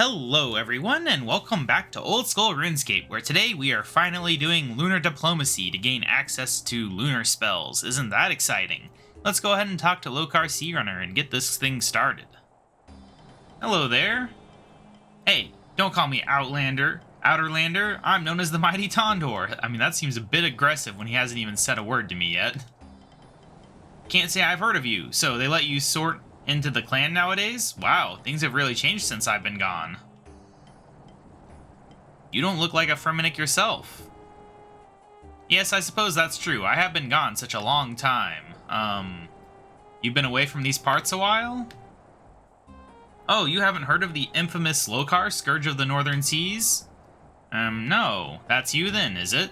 Hello everyone, and welcome back to Old School RuneScape, where today we are finally doing Lunar Diplomacy to gain access to Lunar spells. Isn't that exciting? Let's go ahead and talk to Lokar Searunner and get this thing started. Hello there. Hey, don't call me Outerlander. I'm known as the Mighty Tondor. I mean, that seems a bit aggressive when he hasn't even said a word to me yet. Can't say I've heard of you, so they let you sort into the clan nowadays? Wow, things have really changed since I've been gone. You don't look like a Fremennik yourself. Yes, I suppose that's true. I have been gone such a long time. You've been away from these parts a while? Oh, you haven't heard of the infamous Lokar, Scourge of the Northern Seas? No. That's you then, is it?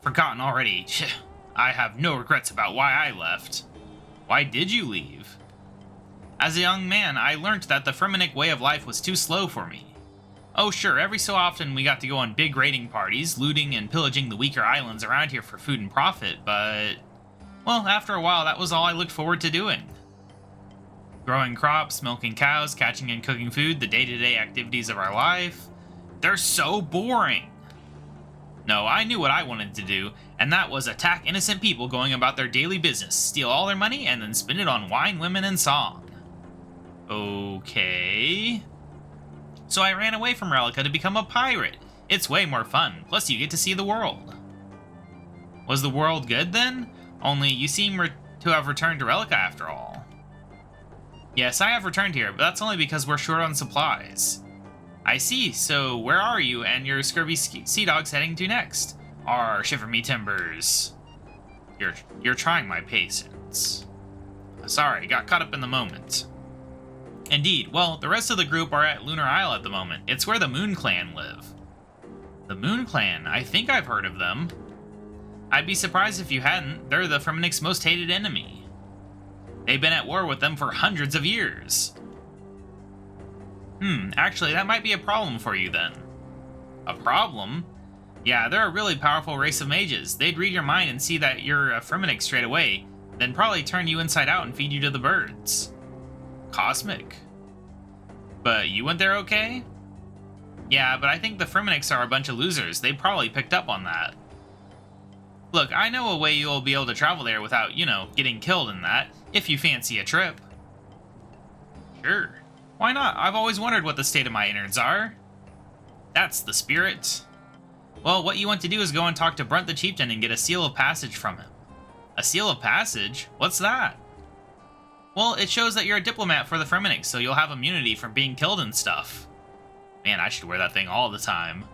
Forgotten already. I have no regrets about why I left. Why did you leave? As a young man, I learnt that the Fremennik way of life was too slow for me. Oh sure, every so often we got to go on big raiding parties, looting and pillaging the weaker islands around here for food and profit, but... well, after a while that was all I looked forward to doing. Growing crops, milking cows, catching and cooking food, the day-to-day activities of our life... they're so boring! No, I knew what I wanted to do, and that was attack innocent people going about their daily business, steal all their money, and then spend it on wine, women, and song. Okay. So I ran away from Relica to become a pirate. It's way more fun, plus you get to see the world. Was the world good then? Only you seem to have returned to Relica after all. Yes, I have returned here, but that's only because we're short on supplies. I see, so where are you and your scurvy sea dogs heading to next? Shiver me timbers. You're trying my patience. Sorry, got caught up in the moment. Indeed, well, the rest of the group are at Lunar Isle at the moment. It's where the Moon Clan live. The Moon Clan? I think I've heard of them. I'd be surprised if you hadn't. They're the Fremennik's most hated enemy. They've been at war with them for hundreds of years. Actually, that might be a problem for you then. A problem? Yeah, they're a really powerful race of mages. They'd read your mind and see that you're a Fremennik straight away, then probably turn you inside out and feed you to the birds. Cosmic. But you went there okay? Yeah, but I think the Fremenniks are a bunch of losers. They probably picked up on that. Look, I know a way you'll be able to travel there without, getting killed in that, if you fancy a trip. Sure. Why not? I've always wondered what the state of my innards are. That's the spirit. Well, what you want to do is go and talk to Brunt the Chieftain and get a seal of passage from him. A seal of passage? What's that? Well, it shows that you're a diplomat for the Fremennik, so you'll have immunity from being killed and stuff. Man, I should wear that thing all the time.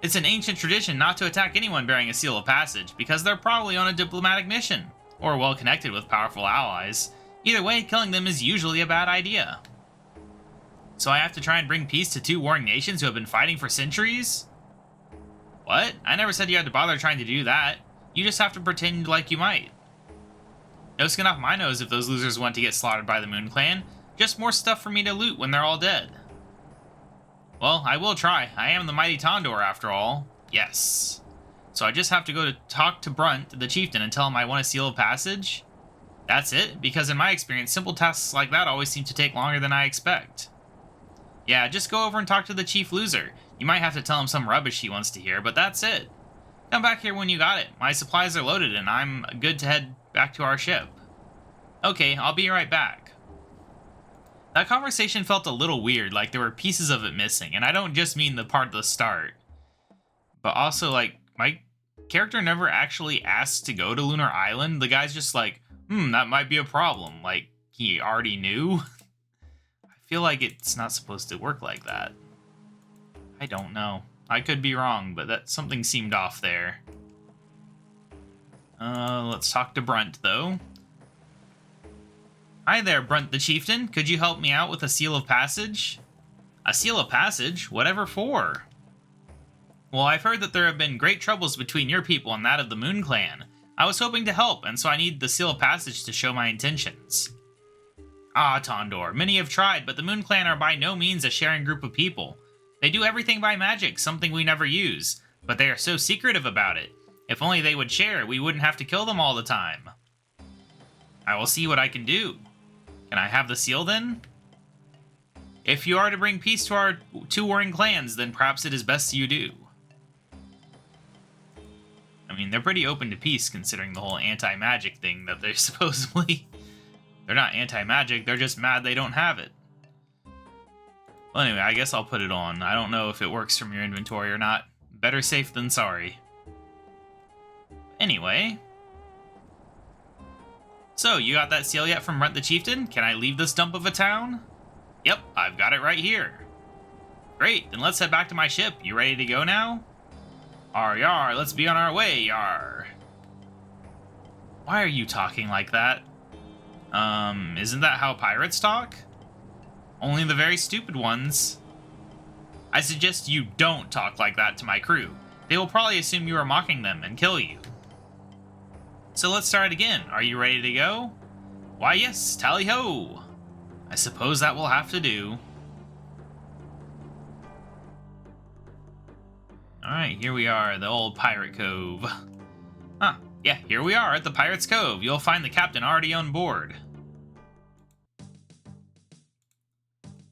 It's an ancient tradition not to attack anyone bearing a seal of passage, because they're probably on a diplomatic mission, or well connected with powerful allies. Either way, killing them is usually a bad idea. So I have to try and bring peace to two warring nations who have been fighting for centuries? What? I never said you had to bother trying to do that. You just have to pretend like you might. No skin off my nose if those losers want to get slaughtered by the Moon Clan. Just more stuff for me to loot when they're all dead. Well, I will try. I am the Mighty Tondor after all. Yes. So I just have to go to talk to Brunt, the Chieftain, and tell him I want a seal of passage? That's it? Because in my experience, simple tasks like that always seem to take longer than I expect. Yeah, just go over and talk to the Chief Loser. You might have to tell him some rubbish he wants to hear, but that's it. Come back here when you got it. My supplies are loaded and I'm good to head back to our ship. Okay, I'll be right back. That conversation felt a little weird, like there were pieces of it missing, and I don't just mean the part at the start. But also, like, my character never actually asked to go to Lunar Island. The guy's just like, that might be a problem. Like, he already knew? I feel like it's not supposed to work like that. I don't know. I could be wrong, but something seemed off there. Let's talk to Brunt, though. Hi there, Brunt the Chieftain. Could you help me out with a seal of passage? A seal of passage? Whatever for? Well, I've heard that there have been great troubles between your people and that of the Moon Clan. I was hoping to help, and so I need the seal of passage to show my intentions. Ah, Tondor, many have tried, but the Moon Clan are by no means a sharing group of people. They do everything by magic, something we never use, but they are so secretive about it. If only they would share, we wouldn't have to kill them all the time. I will see what I can do. Can I have the seal then? If you are to bring peace to our two warring clans, then perhaps it is best you do. I mean, they're pretty open to peace considering the whole anti-magic thing that they're supposedly... They're not anti-magic, they're just mad they don't have it. Well, anyway, I guess I'll put it on. I don't know if it works from your inventory or not. Better safe than sorry. Anyway. So, you got that seal yet from Runt the Chieftain? Can I leave this dump of a town? Yep, I've got it right here. Great, then let's head back to my ship. You ready to go now? Arr, yar, let's be on our way, yar. Why are you talking like that? Isn't that how pirates talk? Only the very stupid ones. I suggest you don't talk like that to my crew. They will probably assume you are mocking them and kill you. So let's start again. Are you ready to go? Why yes, tally-ho! I suppose that will have to do. Alright, here we are, the old Pirate Cove. Huh, yeah, here we are at the Pirate's Cove. You'll find the captain already on board.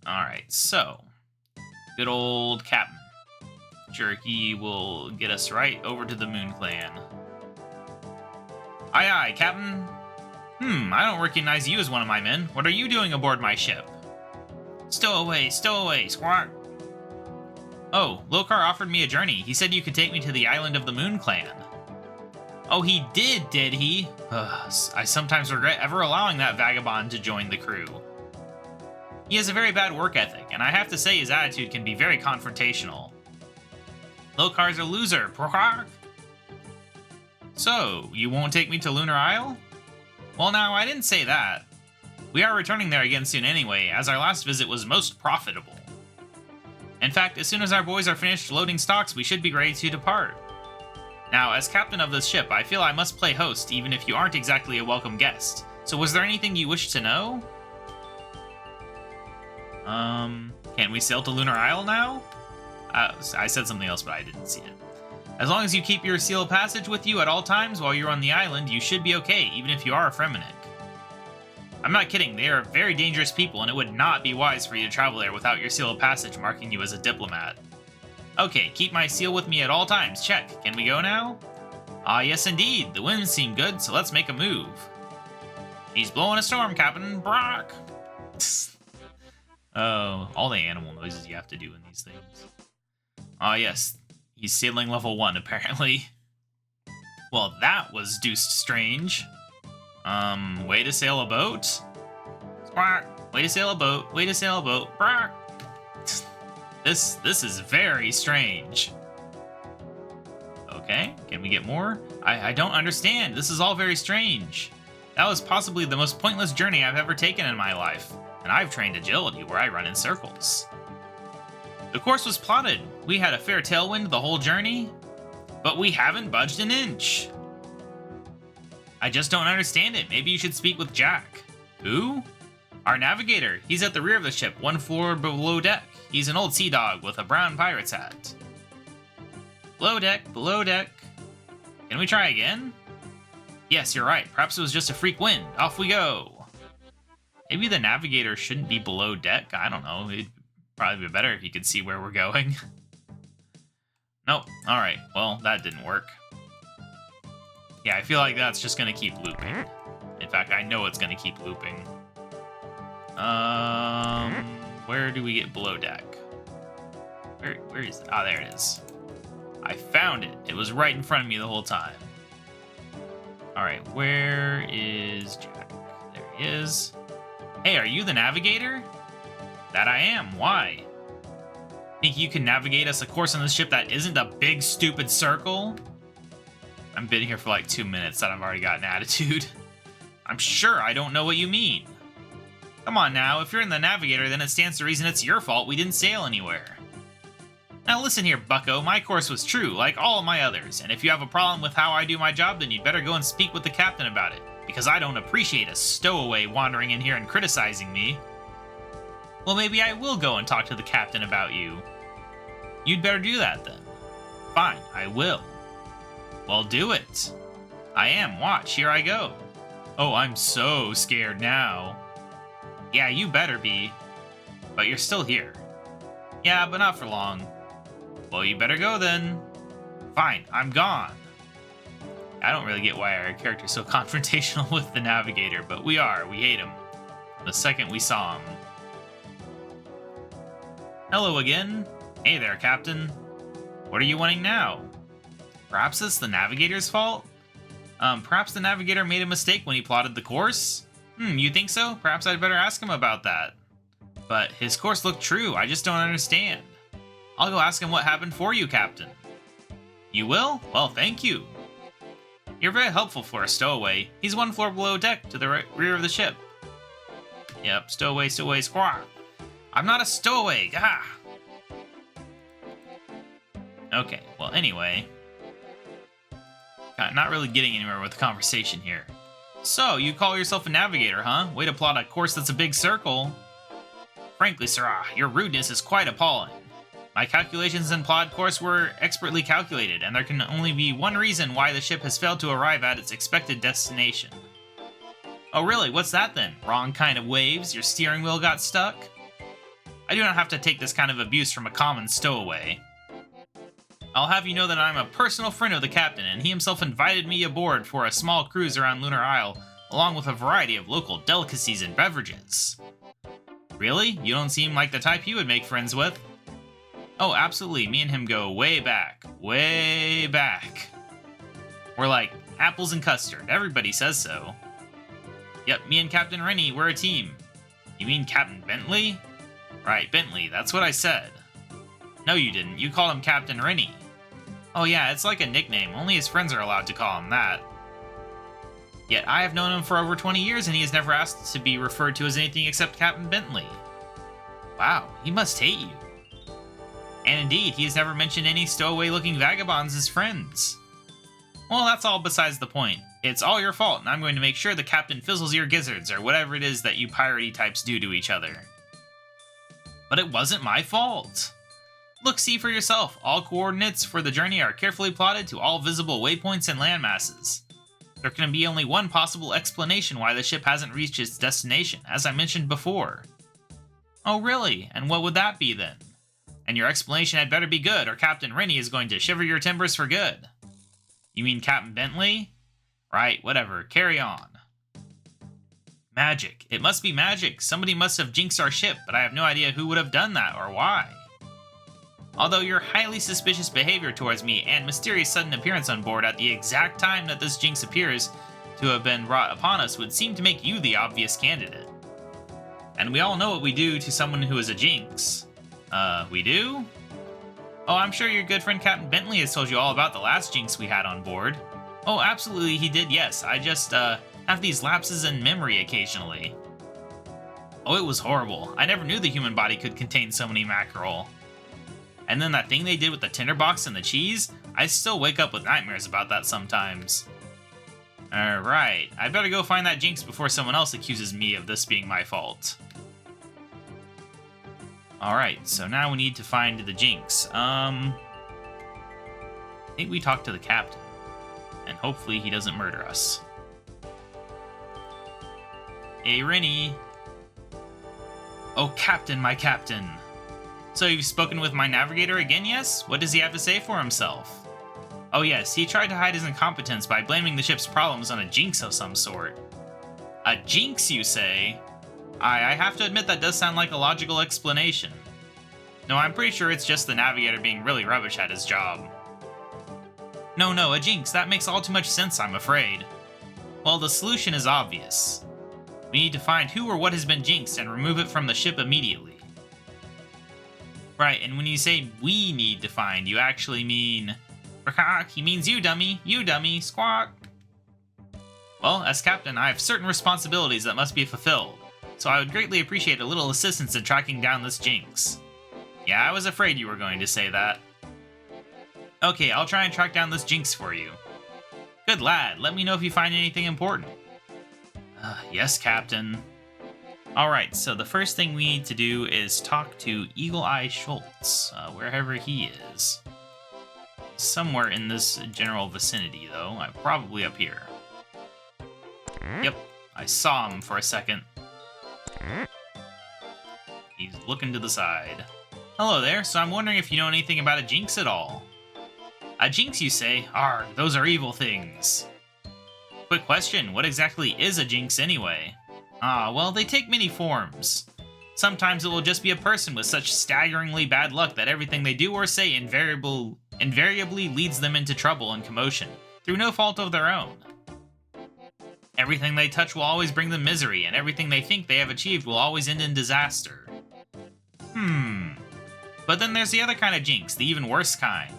Alright, so, good old Captain. Sure, he will get us right over to the Moon Clan. Aye aye, Captain. I don't recognize you as one of my men. What are you doing aboard my ship? Stow away, squawk. Oh, Lokar offered me a journey. He said you could take me to the island of the Moon Clan. Oh, he did he? Ugh, I sometimes regret ever allowing that vagabond to join the crew. He has a very bad work ethic, and I have to say his attitude can be very confrontational. Lokar's a loser. So, you won't take me to Lunar Isle? Well, now, I didn't say that. We are returning there again soon anyway, as our last visit was most profitable. In fact, as soon as our boys are finished loading stocks, we should be ready to depart. Now, as captain of this ship, I feel I must play host, even if you aren't exactly a welcome guest. So was there anything you wish to know? Can we sail to Lunar Isle now? I said something else, but I didn't see it. As long as you keep your seal of passage with you at all times while you're on the island, you should be okay, even if you are a Fremennik. I'm not kidding, they are very dangerous people, and it would not be wise for you to travel there without your seal of passage marking you as a diplomat. Okay, keep my seal with me at all times, check. Can we go now? Ah, yes indeed, the winds seem good, so let's make a move. She's blowing a storm, Captain. Brock! Oh, all the animal noises you have to do in these things. Ah, yes. He's sailing level 1, apparently. Well, that was deuced strange. Way to sail a boat? Squawk! Way to sail a boat. Way to sail a boat. Brock! This is very strange. Okay, can we get more? I don't understand. This is all very strange. That was possibly the most pointless journey I've ever taken in my life. And I've trained agility where I run in circles. The course was plotted. We had a fair tailwind the whole journey, but we haven't budged an inch. I just don't understand it. Maybe you should speak with Jack. Who? Our navigator. He's at the rear of the ship, one floor below deck. He's an old sea dog with a brown pirate's hat. Below deck, below deck. Can we try again? Yes, you're right. Perhaps it was just a freak wind. Off we go. Maybe the navigator shouldn't be below deck. I don't know. It'd probably be better if you could see where we're going. Nope. Alright. Well, that didn't work. Yeah, I feel like that's just going to keep looping. In fact, I know it's going to keep looping. Where do we get below deck? Where is it? Ah, there it is. I found it. It was right in front of me the whole time. Alright, where is Jack? There he is. Hey, are you the navigator? That I am. Why? Think you can navigate us a course on this ship that isn't a big, stupid circle? I've been here for like 2 minutes and I've already got an attitude. I'm sure I don't know what you mean. Come on now, if you're in the navigator, then it stands to reason it's your fault we didn't sail anywhere. Now listen here, bucko, my course was true, like all of my others, and if you have a problem with how I do my job, then you'd better go and speak with the captain about it, because I don't appreciate a stowaway wandering in here and criticizing me. Well, maybe I will go and talk to the captain about you. You'd better do that then. Fine, I will. Well, do it. I am. Watch, here I go. Oh, I'm so scared now. Yeah, you better be. but you're still here. Yeah, but not for long. Well, you better go then. Fine, I'm gone. I don't really get why our character's so confrontational with the Navigator, but we are. We hate him. The second we saw him. Hello again. Hey there, Captain. What are you wanting now? Perhaps it's the Navigator's fault? Perhaps the Navigator made a mistake when he plotted the course? You think so? Perhaps I'd better ask him about that. But his course looked true, I just don't understand. I'll go ask him what happened for you, Captain. You will? Well, thank you. You're very helpful for a stowaway. He's one floor below deck to the rear of the ship. Yep, stowaway, squawk. I'm not a stowaway, gah! Okay, well, anyway. Not really getting anywhere with the conversation here. So, you call yourself a navigator, huh? Way to plot a course that's a big circle. Frankly, Sirrah, your rudeness is quite appalling. My calculations and plot course were expertly calculated, and there can only be one reason why the ship has failed to arrive at its expected destination. Oh really, what's that then? Wrong kind of waves? Your steering wheel got stuck? I do not have to take this kind of abuse from a common stowaway. I'll have you know that I'm a personal friend of the captain, and he himself invited me aboard for a small cruise around Lunar Isle, along with a variety of local delicacies and beverages. Really? You don't seem like the type he would make friends with. Oh, absolutely. Me and him go way back. Way back. We're like apples and custard. Everybody says so. Yep, me and Captain Rennie, we're a team. You mean Captain Bentley? Right, Bentley, that's what I said. No, you didn't. You called him Captain Rennie. Oh yeah, it's like a nickname. Only his friends are allowed to call him that. Yet I have known him for over 20 years and he has never asked to be referred to as anything except Captain Bentley. Wow, he must hate you. And indeed, he has never mentioned any stowaway-looking vagabonds as friends. Well, that's all besides the point. It's all your fault, and I'm going to make sure the captain fizzles your gizzards, or whatever it is that you piratey types do to each other. But it wasn't my fault. Look, see for yourself. All coordinates for the journey are carefully plotted to all visible waypoints and landmasses. There can be only one possible explanation why the ship hasn't reached its destination, as I mentioned before. Oh really? And what would that be then? And your explanation had better be good, or Captain Rennie is going to shiver your timbers for good. You mean Captain Bentley? Right, whatever, carry on. Magic. It must be magic. Somebody must have jinxed our ship, but I have no idea who would have done that, or why. Although your highly suspicious behavior towards me and mysterious sudden appearance on board at the exact time that this jinx appears to have been brought upon us would seem to make you the obvious candidate. And we all know what we do to someone who is a jinx. We do? Oh, I'm sure your good friend Captain Bentley has told you all about the last jinx we had on board. Oh, absolutely he did, yes. I just, have these lapses in memory occasionally. Oh, it was horrible. I never knew the human body could contain so many mackerel. And then that thing they did with the tinderbox and the cheese, I still wake up with nightmares about that sometimes. Alright, I better go find that jinx before someone else accuses me of this being my fault. Alright, so now we need to find the jinx. I think we talked to the captain. And hopefully he doesn't murder us. Hey, Rennie. Oh, Captain, my Captain. So you've spoken with my navigator again, yes? What does he have to say for himself? Oh yes, he tried to hide his incompetence by blaming the ship's problems on a jinx of some sort. A jinx, you say? I have to admit that does sound like a logical explanation. No, I'm pretty sure it's just the navigator being really rubbish at his job. No, a jinx. That makes all too much sense, I'm afraid. Well, the solution is obvious. We need to find who or what has been jinxed and remove it from the ship immediately. Right, and when you say we need to find, you actually mean... He means you, dummy. You, dummy. Squawk. Well, as captain, I have certain responsibilities that must be fulfilled, so I would greatly appreciate a little assistance in tracking down this jinx. Yeah, I was afraid you were going to say that. Okay, I'll try and track down this jinx for you. Good lad, let me know if you find anything important. Yes, Captain. Alright, so the first thing we need to do is talk to Eagle Eye Schultz, wherever he is. Somewhere in this general vicinity, though. Probably up here. Yep, I saw him for a second. He's looking to the side. Hello there, so I'm wondering if you know anything about a jinx at all. A jinx, you say? Arg, those are evil things. Quick question, what exactly is a jinx anyway? Well, they take many forms. Sometimes it will just be a person with such staggeringly bad luck that everything they do or say invariably leads them into trouble and commotion, through no fault of their own. Everything they touch will always bring them misery, and everything they think they have achieved will always end in disaster. But then there's the other kind of jinx, the even worse kind.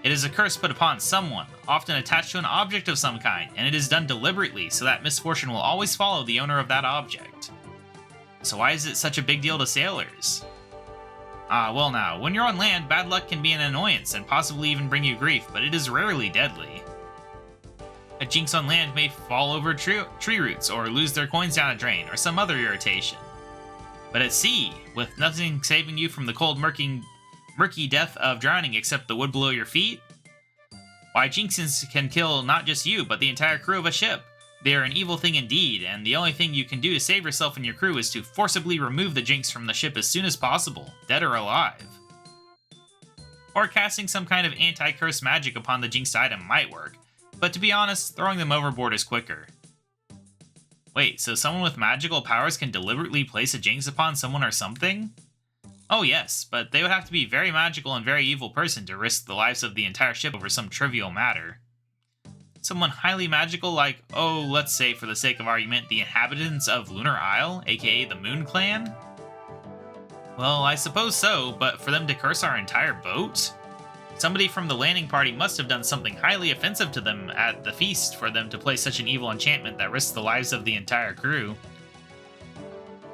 It is a curse put upon someone, often attached to an object of some kind, and it is done deliberately so that misfortune will always follow the owner of that object. So why is it such a big deal to sailors? Well now, when you're on land, bad luck can be an annoyance and possibly even bring you grief, but it is rarely deadly. A jinx on land may fall over tree roots, or lose their coins down a drain, or some other irritation. But at sea, with nothing saving you from the cold, murky death of drowning except the wood below your feet? Why, jinxes can kill not just you, but the entire crew of a ship. They are an evil thing indeed, and the only thing you can do to save yourself and your crew is to forcibly remove the jinx from the ship as soon as possible, dead or alive. Or casting some kind of anti-curse magic upon the jinxed item might work, but to be honest, throwing them overboard is quicker. Wait, so someone with magical powers can deliberately place a jinx upon someone or something? Oh yes, but they would have to be a very magical and very evil person to risk the lives of the entire ship over some trivial matter. Someone highly magical like, let's say for the sake of argument, the inhabitants of Lunar Isle, aka the Moon Clan? Well, I suppose so, but for them to curse our entire boat? Somebody from the landing party must have done something highly offensive to them at the feast for them to place such an evil enchantment that risks the lives of the entire crew.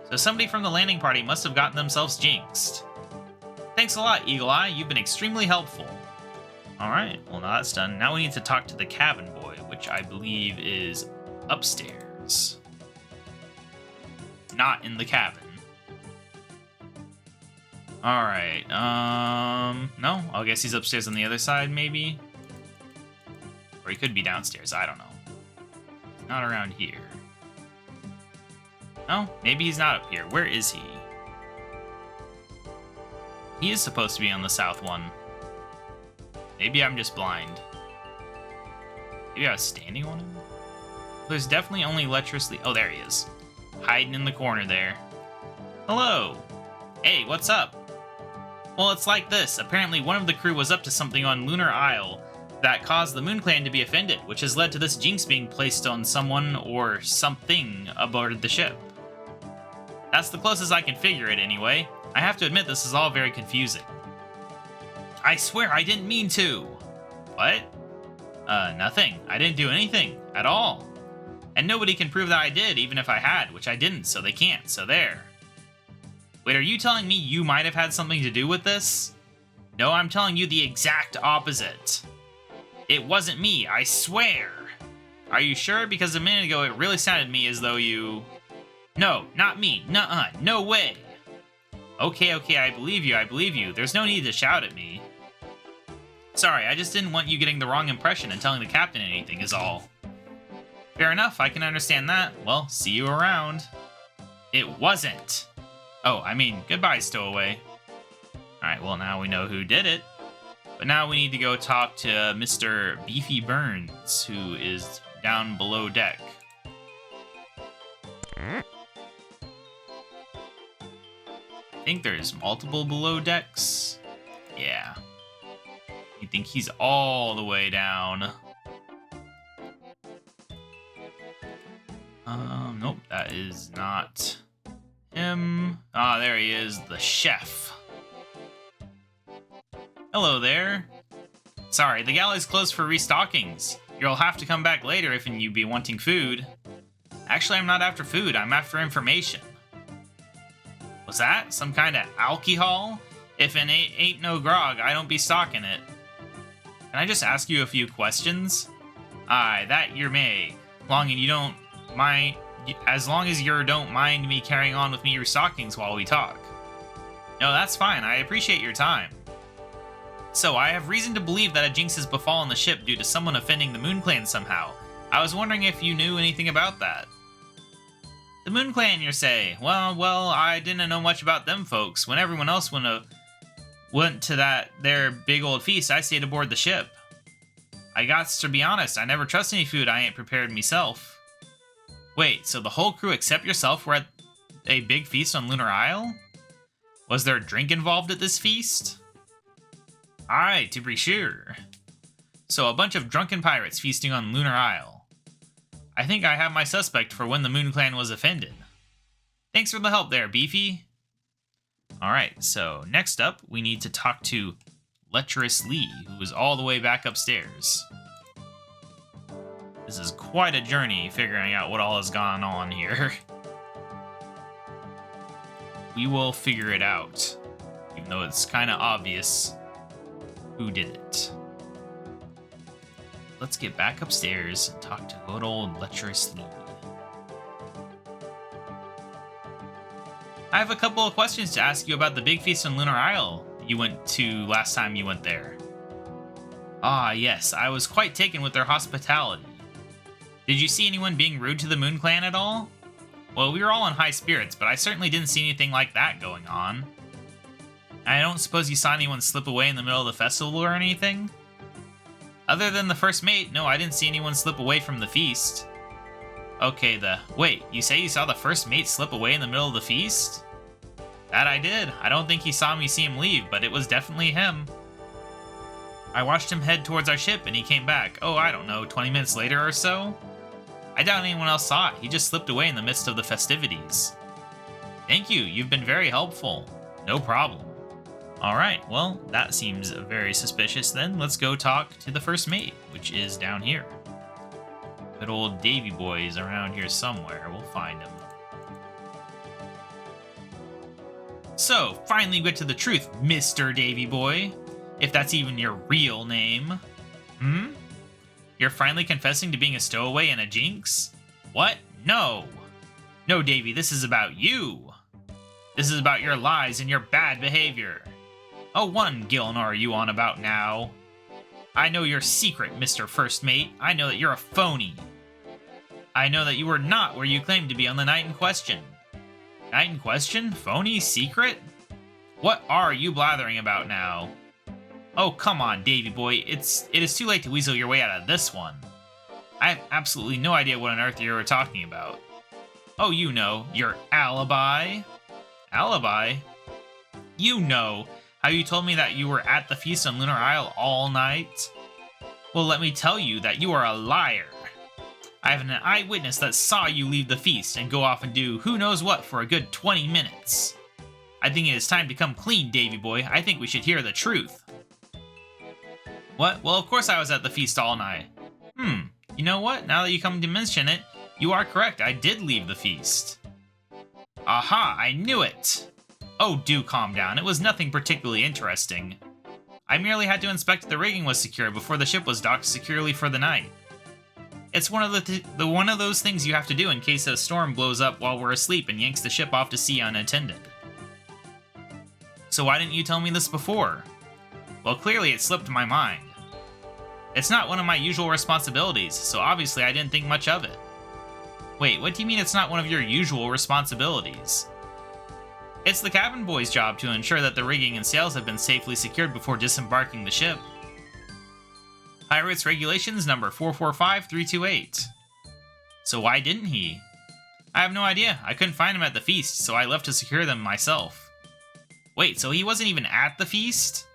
So somebody from the landing party must have gotten themselves jinxed. Thanks a lot, Eagle Eye. You've been extremely helpful. Alright, well now that's done. Now we need to talk to the cabin boy, which I believe is upstairs. Not in the cabin. Alright, no, I guess he's upstairs on the other side, maybe? Or he could be downstairs, I don't know. Not around here. No, maybe he's not up here. Where is he? He is supposed to be on the south one. Maybe I'm just blind. Maybe I was standing on him? There's definitely only electricity. Oh, there he is. Hiding in the corner there. Hello! Hey, what's up? Well, it's like this. Apparently, one of the crew was up to something on Lunar Isle that caused the Moon Clan to be offended, which has led to this jinx being placed on someone or something aboard the ship. That's the closest I can figure it, anyway. I have to admit, this is all very confusing. I swear I didn't mean to! What? Nothing. I didn't do anything. At all. And nobody can prove that I did, even if I had, which I didn't, so they can't, so there. Wait, are you telling me you might have had something to do with this? No, I'm telling you the exact opposite. It wasn't me, I swear. Are you sure? Because a minute ago it really sounded to me as though you... No, not me. Nuh-uh, no way. Okay, I believe you. There's no need to shout at me. Sorry, I just didn't want you getting the wrong impression and telling the captain anything is all. Fair enough, I can understand that. Well, see you around. It wasn't. Oh, I mean, goodbye, stowaway. Alright, well, now we know who did it. But now we need to go talk to Mr. Beefy Burns, who is down below deck. I think there's multiple below decks. Yeah. You think he's all the way down. Nope, that is not him. Ah, there he is, the chef. Hello there. Sorry, the galley's closed for restockings. You'll have to come back later if you be wanting food. Actually, I'm not after food, I'm after information. Was that some kind of alcohol? If it ain't no grog, I don't be stocking it. Can I just ask you a few questions? Aye, that you may. As long as you don't mind me carrying on with me restockings while we talk. No, that's fine. I appreciate your time. So, I have reason to believe that a jinx has befallen the ship due to someone offending the Moon Clan somehow. I was wondering if you knew anything about that. The Moon Clan, you say? Well, I didn't know much about them folks. When everyone else went to their big old feast, I stayed aboard the ship. I gots to be honest, I never trust any food I ain't prepared myself. Wait, so the whole crew except yourself were at a big feast on Lunar Isle? Was there a drink involved at this feast? Aye, to be sure. So a bunch of drunken pirates feasting on Lunar Isle. I think I have my suspect for when the Moon Clan was offended. Thanks for the help there, Beefy. Alright, so next up, we need to talk to Lecherous Lee, who is all the way back upstairs. This is quite a journey figuring out what all has gone on here. We will figure it out, even though it's kind of obvious who did it. Let's get back upstairs and talk to good old Lecherous Lee. I have a couple of questions to ask you about the big feast on Lunar Isle you went to last time you went there. Ah, yes, I was quite taken with their hospitality. Did you see anyone being rude to the Moon Clan at all? Well, we were all in high spirits, but I certainly didn't see anything like that going on. I don't suppose you saw anyone slip away in the middle of the festival or anything? Other than the first mate, no, I didn't see anyone slip away from the feast. Okay, wait, you say you saw the first mate slip away in the middle of the feast? That I did. I don't think he saw me see him leave, but it was definitely him. I watched him head towards our ship and he came back, oh, I don't know, 20 minutes later or so? I doubt anyone else saw it. He just slipped away in the midst of the festivities. Thank you. You've been very helpful. No problem. Alright, well, that seems very suspicious then. Let's go talk to the first mate, which is down here. Good old Davy Boy is around here somewhere. We'll find him. So, finally we get to the truth, Mr. Davy Boy. If that's even your real name. You're finally confessing to being a stowaway and a jinx? What? No! No, Davy, this is about you! This is about your lies and your bad behavior. Oh, one Gilnor are you on about now? I know your secret, Mr. First Mate. I know that you're a phony. I know that you were not where you claimed to be on the night in question. Night in question? Phony? Secret? What are you blathering about now? Oh, come on, Davy Boy. It is too late to weasel your way out of this one. I have absolutely no idea what on earth you were talking about. Oh, you know, your alibi. Alibi? You know how you told me that you were at the feast on Lunar Isle all night? Well, let me tell you that you are a liar. I have an eyewitness that saw you leave the feast and go off and do who knows what for a good 20 minutes. I think it is time to come clean, Davy Boy. I think we should hear the truth. What? Well, of course I was at the feast all night. You know what? Now that you come to mention it, you are correct. I did leave the feast. Aha, I knew it. Oh, do calm down. It was nothing particularly interesting. I merely had to inspect if the rigging was secure before the ship was docked securely for the night. It's one of one of those things you have to do in case a storm blows up while we're asleep and yanks the ship off to sea unattended. So why didn't you tell me this before? Well, clearly it slipped my mind. It's not one of my usual responsibilities, so obviously I didn't think much of it. Wait, what do you mean it's not one of your usual responsibilities? It's the cabin boy's job to ensure that the rigging and sails have been safely secured before disembarking the ship. Pirates Regulations number 445328. So why didn't he? I have no idea. I couldn't find him at the feast, so I left to secure them myself. Wait, so he wasn't even at the feast?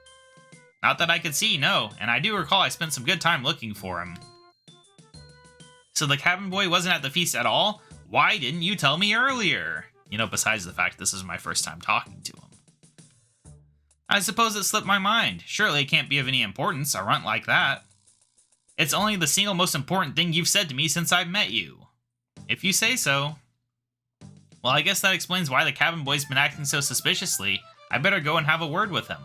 Not that I could see, no, and I do recall I spent some good time looking for him. So the cabin boy wasn't at the feast at all? Why didn't you tell me earlier? You know, besides the fact this is my first time talking to him. I suppose it slipped my mind. Surely it can't be of any importance, a runt like that. It's only the single most important thing you've said to me since I've met you. If you say so. Well, I guess that explains why the cabin boy's been acting so suspiciously. I better go and have a word with him.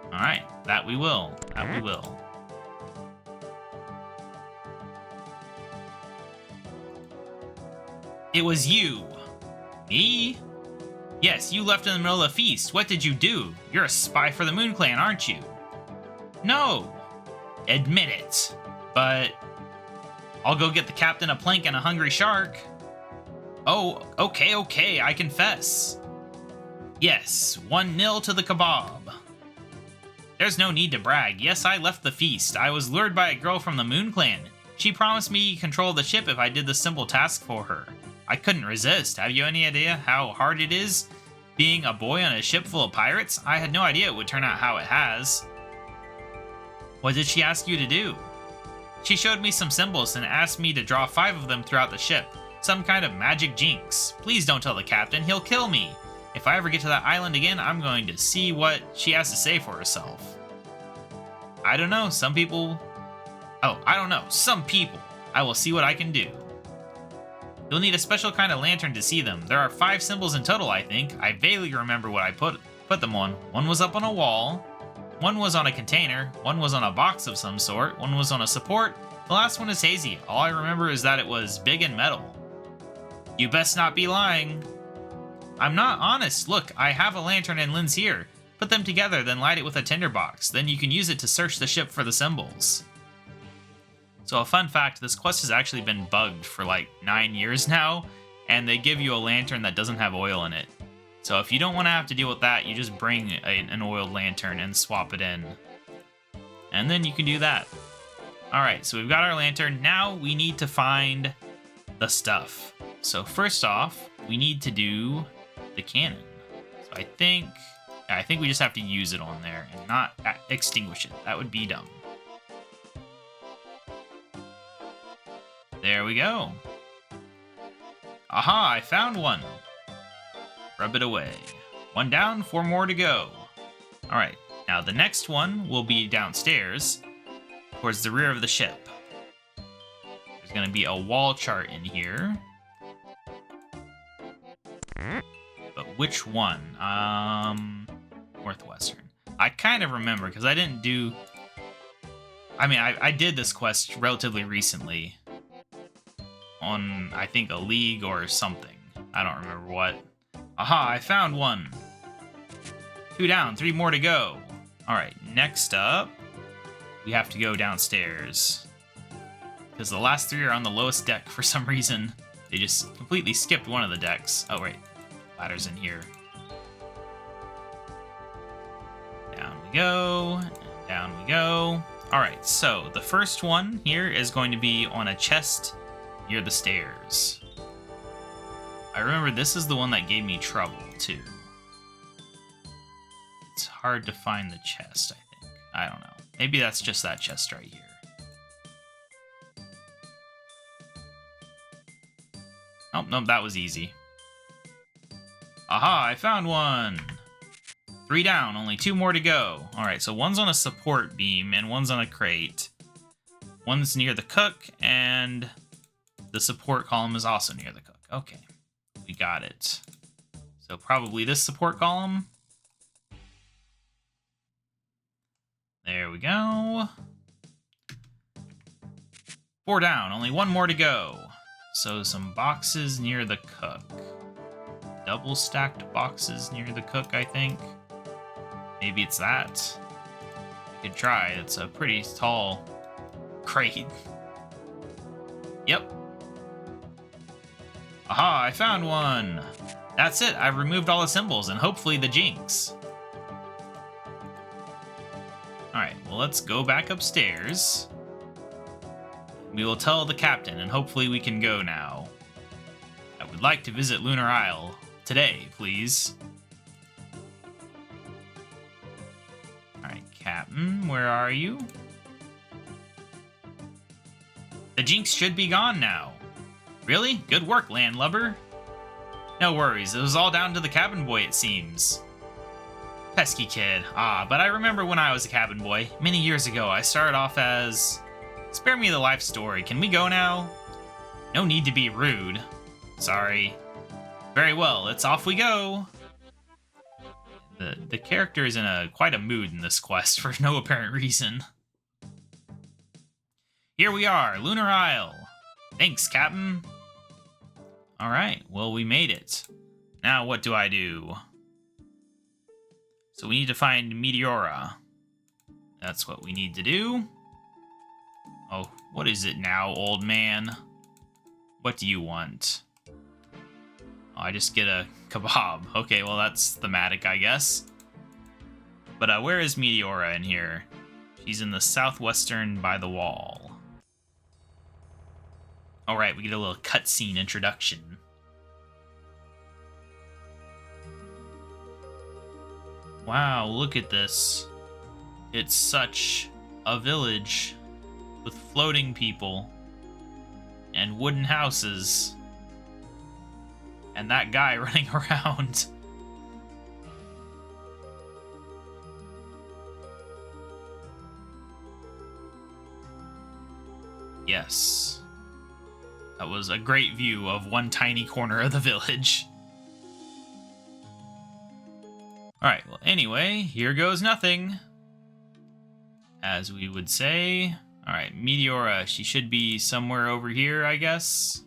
Alright, that we will. That we will. It was you. Me? Yes, you left in the middle of the feast. What did you do? You're a spy for the Moon Clan, aren't you? No. Admit it. But I'll go get the captain a plank and a hungry shark. Oh, okay, I confess. Yes, 1-0 to the KaBob. There's no need to brag. Yes, I left the feast. I was lured by a girl from the Moon Clan. She promised me control of the ship if I did the simple task for her. I couldn't resist. Have you any idea how hard it is being a boy on a ship full of pirates? I had no idea it would turn out how it has. What did she ask you to do? She showed me some symbols and asked me to draw 5 of them throughout the ship. Some kind of magic jinx. Please don't tell the captain, he'll kill me. If I ever get to that island again, I'm going to see what she has to say for herself. I don't know, some people... Oh, I don't know, some people. I will see what I can do. You'll need a special kind of lantern to see them. There are 5 symbols in total, I think. I vaguely remember what I put them on. One was up on a wall. One was on a container. One was on a box of some sort. One was on a support. The last one is hazy. All I remember is that it was big and metal. You best not be lying. I'm not honest. Look, I have a lantern and lens here. Put them together, then light it with a tinderbox. Then you can use it to search the ship for the symbols. So a fun fact, this quest has actually been bugged for like 9 years now, and they give you a lantern that doesn't have oil in it. So if you don't want to have to deal with that, you just bring an oiled lantern and swap it in. And then you can do that. Alright, so we've got our lantern. Now we need to find the stuff. So first off, we need to do the cannon. So I think we just have to use it on there and not extinguish it. That would be dumb. There we go. Aha, I found one. Rub it away. 1 down, 4 more to go. Alright, now the next one will be downstairs towards the rear of the ship. There's going to be a wall chart in here. But which one? Northwestern. I kind of remember because I didn't do... I mean, I did this quest relatively recently. On, I think, a league or something. I don't remember what. Aha, I found one. 2 down, 3 more to go. Alright, next up, we have to go downstairs. Because the last 3 are on the lowest deck for some reason. They just completely skipped one of the decks. Oh, right. Ladder's in here. Down we go, and down we go. Alright, so the first one here is going to be on a chest near the stairs. I remember this is the one that gave me trouble, too. It's hard to find the chest, I think. I don't know. Maybe that's just that chest right here. Oh, no, that was easy. Aha, I found one! 3 down, only 2 more to go. Alright, so one's on a support beam, and one's on a crate. One's near the cook, and the support column is also near the cook. Okay, we got it. So probably this support column. There we go. 4 down, only 1 more to go. So some boxes near the cook. Double stacked boxes near the cook, I think. Maybe it's that. You could try. It's a pretty tall crate. Yep. Aha, I found one. That's it. I've removed all the symbols and hopefully the jinx. Alright, well, let's go back upstairs. We will tell the captain and hopefully we can go now. I would like to visit Lunar Isle. Today, please. Alright, Captain, where are you? The jinx should be gone now. Really? Good work, landlubber. No worries, it was all down to the cabin boy, it seems. Pesky kid. Ah, but I remember when I was a cabin boy. Many years ago, I started off as... Spare me the life story. Can we go now? No need to be rude. Sorry. Very well, it's off we go. The character is in quite a mood in this quest for no apparent reason. Here we are, Lunar Isle. Thanks, Captain. Alright, well, we made it. Now what do I do? So we need to find Meteora. That's what we need to do. Oh, what is it now, old man? What do you want? I just get a KaBob. Okay, well, that's thematic, I guess. But where is Meteora in here? She's in the southwestern by the wall. Alright, we get a little cutscene introduction. Wow, look at this. It's such a village with floating people and wooden houses and that guy running around. Yes. That was a great view of one tiny corner of the village. Alright, well, anyway, here goes nothing. As we would say. Alright, Meteora, she should be somewhere over here, I guess.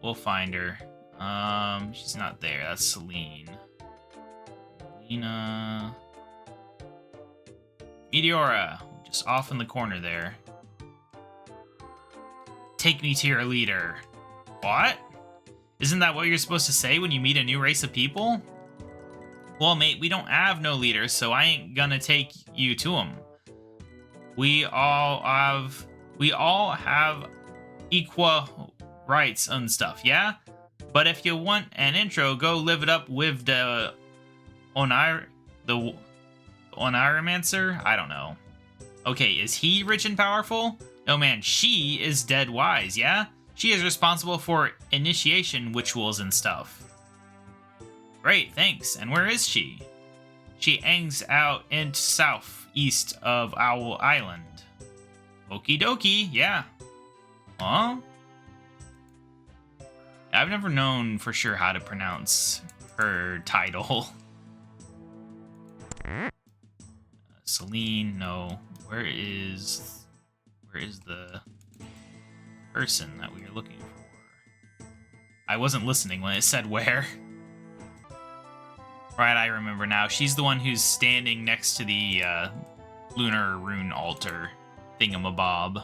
We'll find her. She's not there. That's Celine. Lena. Meteora, just off in the corner there. Take me to your leader. What? Isn't that what you're supposed to say when you meet a new race of people? Well, mate, we don't have no leaders, so I ain't gonna take you to them. We all have equal rights and stuff, yeah? But if you want an intro, go live it up with the Onirimancer? I don't know. Okay, is he rich and powerful? No, man, she is dead wise, yeah? She is responsible for initiation rituals and stuff. Great, thanks. And where is she? She hangs out in southeast of Owl Island. Okie dokie, yeah. Huh? I've never known for sure how to pronounce her title. Celine, no. Where is the person that we are looking for? I wasn't listening when it said where. Right, I remember now. She's the one who's standing next to the Lunar rune altar thingamabob.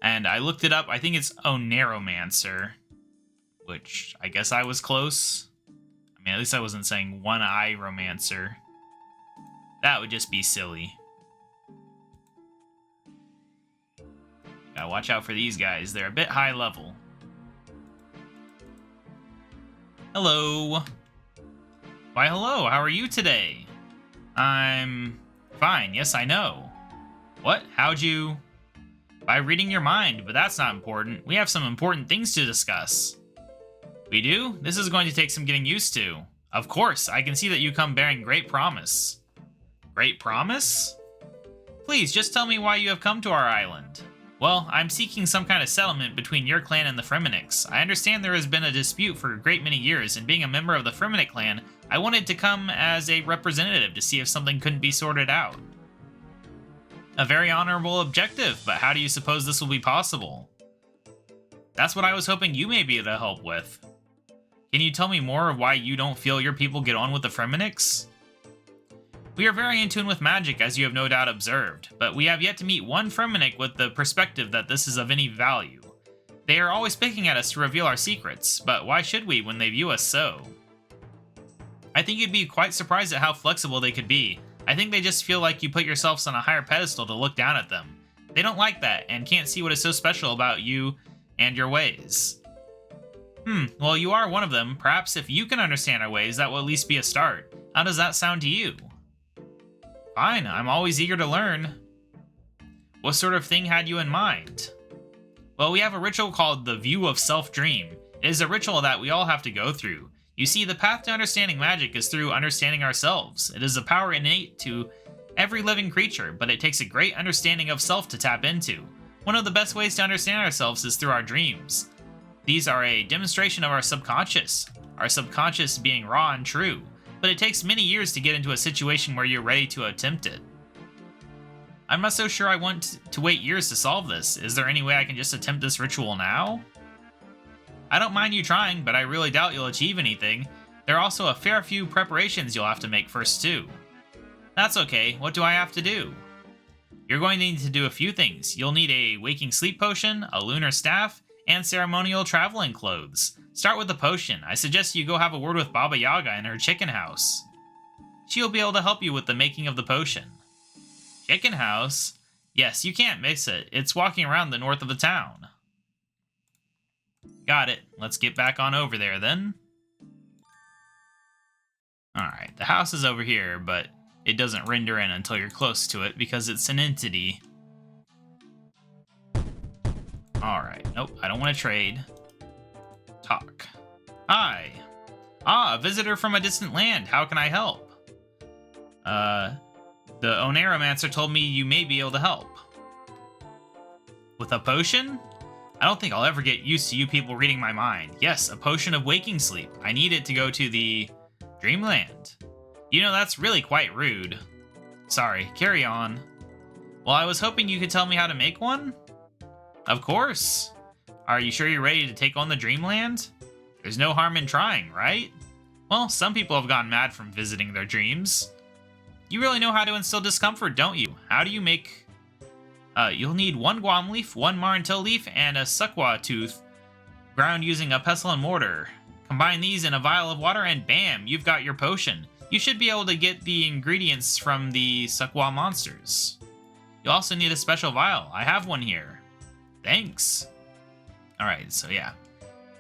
And I looked it up. I think it's Onirimancer, which I guess I was close. I mean, at least I wasn't saying one-eye romancer. That would just be silly. Gotta watch out for these guys. They're a bit high level. Hello. Why, hello. How are you today? I'm fine. Yes, I know. What? How'd you... By reading your mind, but that's not important. We have some important things to discuss. We do? This is going to take some getting used to. Of course, I can see that you come bearing great promise. Great promise? Please, just tell me why you have come to our island. Well, I'm seeking some kind of settlement between your clan and the Fremenniks. I understand there has been a dispute for a great many years, and being a member of the Fremennik clan, I wanted to come as a representative to see if something couldn't be sorted out. A very honorable objective, but how do you suppose this will be possible? That's what I was hoping you may be able to help with. Can you tell me more of why you don't feel your people get on with the Fremenniks? We are very in tune with magic, as you have no doubt observed, but we have yet to meet one Fremennik with the perspective that this is of any value. They are always picking at us to reveal our secrets, but why should we when they view us so? I think you'd be quite surprised at how flexible they could be. I think they just feel like you put yourselves on a higher pedestal to look down at them. They don't like that, and can't see what is so special about you and your ways. Well, you are one of them. Perhaps if you can understand our ways, that will at least be a start. How does that sound to you? Fine, I'm always eager to learn. What sort of thing had you in mind? Well, we have a ritual called the View of Self-Dream. It is a ritual that we all have to go through. You see, the path to understanding magic is through understanding ourselves. It is a power innate to every living creature, but it takes a great understanding of self to tap into. One of the best ways to understand ourselves is through our dreams. These are a demonstration of our subconscious being raw and true. But it takes many years to get into a situation where you're ready to attempt it. I'm not so sure I want to wait years to solve this. Is there any way I can just attempt this ritual now? I don't mind you trying, but I really doubt you'll achieve anything. There are also a fair few preparations you'll have to make first too. That's okay, what do I have to do? You're going to need to do a few things. You'll need a waking sleep potion, a lunar staff, and ceremonial traveling clothes. Start with the potion. I suggest you go have a word with Baba Yaga in her chicken house. She'll be able to help you with the making of the potion. Chicken house? Yes, you can't miss it. It's walking around the north of the town. Got it. Let's get back on over there then. Alright, the house is over here, but it doesn't render in until you're close to it because it's an entity. Alright, nope, I don't want to trade. Talk. Hi. Ah, a visitor from a distant land. How can I help? The Oneromancer told me you may be able to help. With a potion? I don't think I'll ever get used to you people reading my mind. Yes, a potion of waking sleep. I need it to go to the Dreamland. You know, that's really quite rude. Sorry, carry on. Well, I was hoping you could tell me how to make one? Of course. Are you sure you're ready to take on the Dreamland? There's no harm in trying, right? Well, some people have gone mad from visiting their dreams. You really know how to instill discomfort, don't you? How do you make... you'll need 1 guam leaf, 1 marantil leaf, and a suckwa tooth, ground using a pestle and mortar. Combine these in a vial of water and bam, you've got your potion. You should be able to get the ingredients from the suckwa monsters. You also need a special vial. I have one here. Thanks. Alright, so yeah.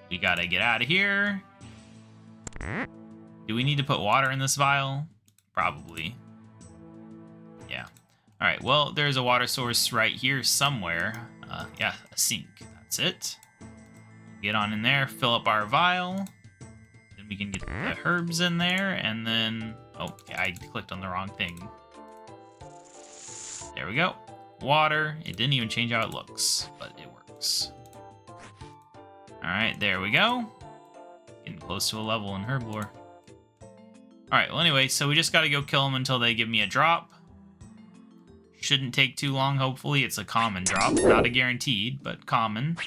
We gotta get out of here. Do we need to put water in this vial? Probably. Yeah. Alright, well, there's a water source right here somewhere. Yeah, a sink. That's it. Get on in there, fill up our vial. Then we can get the herbs in there, and then... Oh, yeah, I clicked on the wrong thing. There we go. Water. It didn't even change how it looks, but it works. Alright, there we go. Getting close to a level in herb lore. Alright, well anyway, so we just gotta go kill them until they give me a drop. Shouldn't take too long, hopefully. It's a common drop. Not a guaranteed, but common.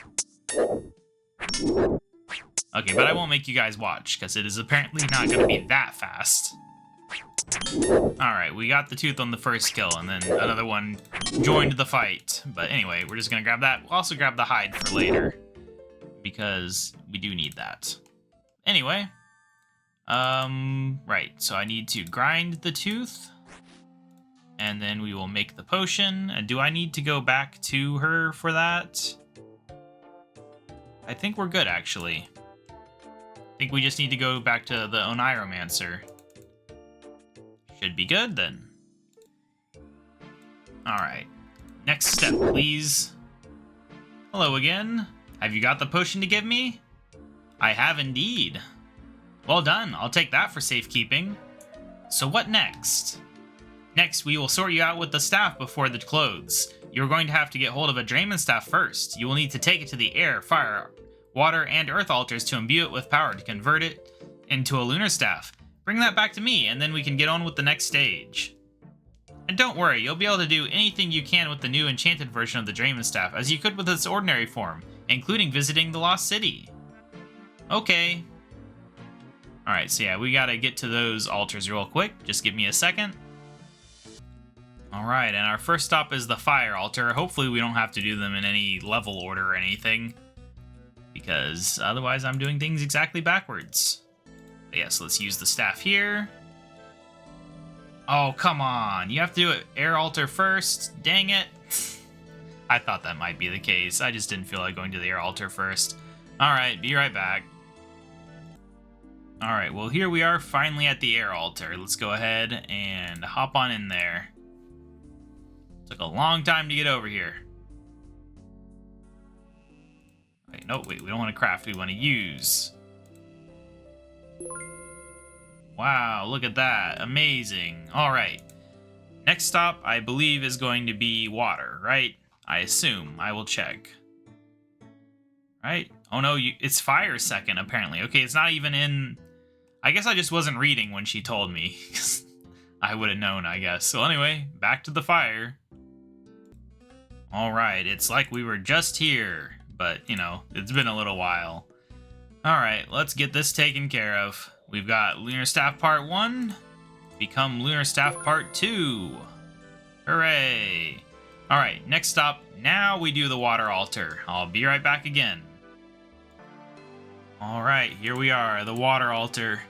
Okay, but I won't make you guys watch, because it is apparently not going to be that fast. Alright, we got the tooth on the first kill, and then another one joined the fight. But anyway, we're just going to grab that. We'll also grab the hide for later, because we do need that. Anyway, right, so I need to grind the tooth, and then we will make the potion. And do I need to go back to her for that? I think we're good, actually. I think we just need to go back to the Oneromancer. Should be good, then. Alright. Next step, please. Hello again. Have you got the potion to give me? I have indeed. Well done. I'll take that for safekeeping. So what next? Next, we will sort you out with the staff before the clothes. You're going to have to get hold of a Draymond staff first. You will need to take it to the air, fire, water, and earth altars to imbue it with power to convert it into a lunar staff. Bring that back to me, and then we can get on with the next stage. And don't worry, you'll be able to do anything you can with the new enchanted version of the Draymond staff, as you could with its ordinary form, including visiting the Lost City. Okay. Alright, so yeah, we gotta get to those altars real quick. Just give me a second. Alright, and our first stop is the fire altar. Hopefully we don't have to do them in any level order or anything, because otherwise I'm doing things exactly backwards. But yeah, so let's use the staff here. Oh, come on. You have to do it air altar first. Dang it. I thought that might be the case. I just didn't feel like going to the air altar first. Alright, be right back. Alright, well here we are finally at the air altar. Let's go ahead and hop on in there. Took a long time to get over here. Wait, no, wait, we don't want to craft, we want to use. Wow, look at that. Amazing. Alright. Next stop, I believe, is going to be water, right? I assume. I will check. Right? Oh no, it's fire second, apparently. Okay, it's not even in... I guess I just wasn't reading when she told me. I would have known, I guess. So anyway, back to the fire. Alright, it's like we were just here. But, you know, it's been a little while. Alright, let's get this taken care of. We've got Lunar Staff Part 1. Become Lunar Staff Part 2. Hooray! Alright, next stop. Now we do the water altar. I'll be right back again. Alright, here we are, the water altar.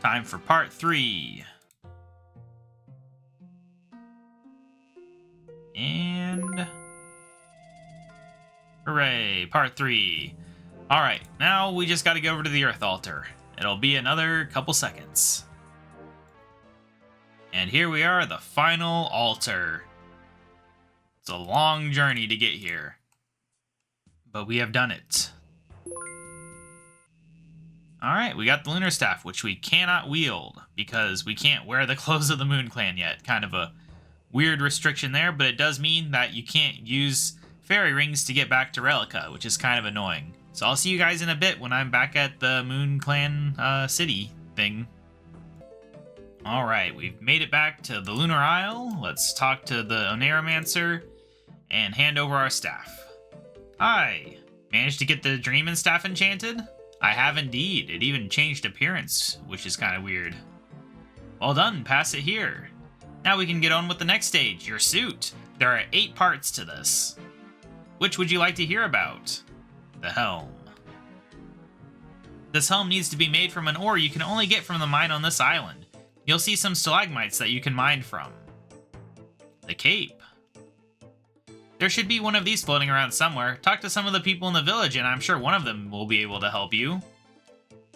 Time for part 3. And... hooray, part 3. Alright, now we just gotta go over to the earth altar. It'll be another couple seconds. And here we are, the final altar. It's a long journey to get here, but we have done it. Alright, we got the Lunar Staff, which we cannot wield, because we can't wear the clothes of the Moon Clan yet. Kind of a weird restriction there, but it does mean that you can't use fairy rings to get back to Relica, which is kind of annoying. So I'll see you guys in a bit when I'm back at the Moon Clan city thing. Alright, we've made it back to the Lunar Isle. Let's talk to the Oneiromancer and hand over our staff. Hi! Managed to get the Dreamin' Staff enchanted? I have indeed. It even changed appearance, which is kind of weird. Well done, pass it here. Now we can get on with the next stage, your suit. There are 8 parts to this. Which would you like to hear about? The helm. This helm needs to be made from an ore you can only get from the mine on this island. You'll see some stalagmites that you can mine from. The cape. There should be one of these floating around somewhere. Talk to some of the people in the village and I'm sure one of them will be able to help you.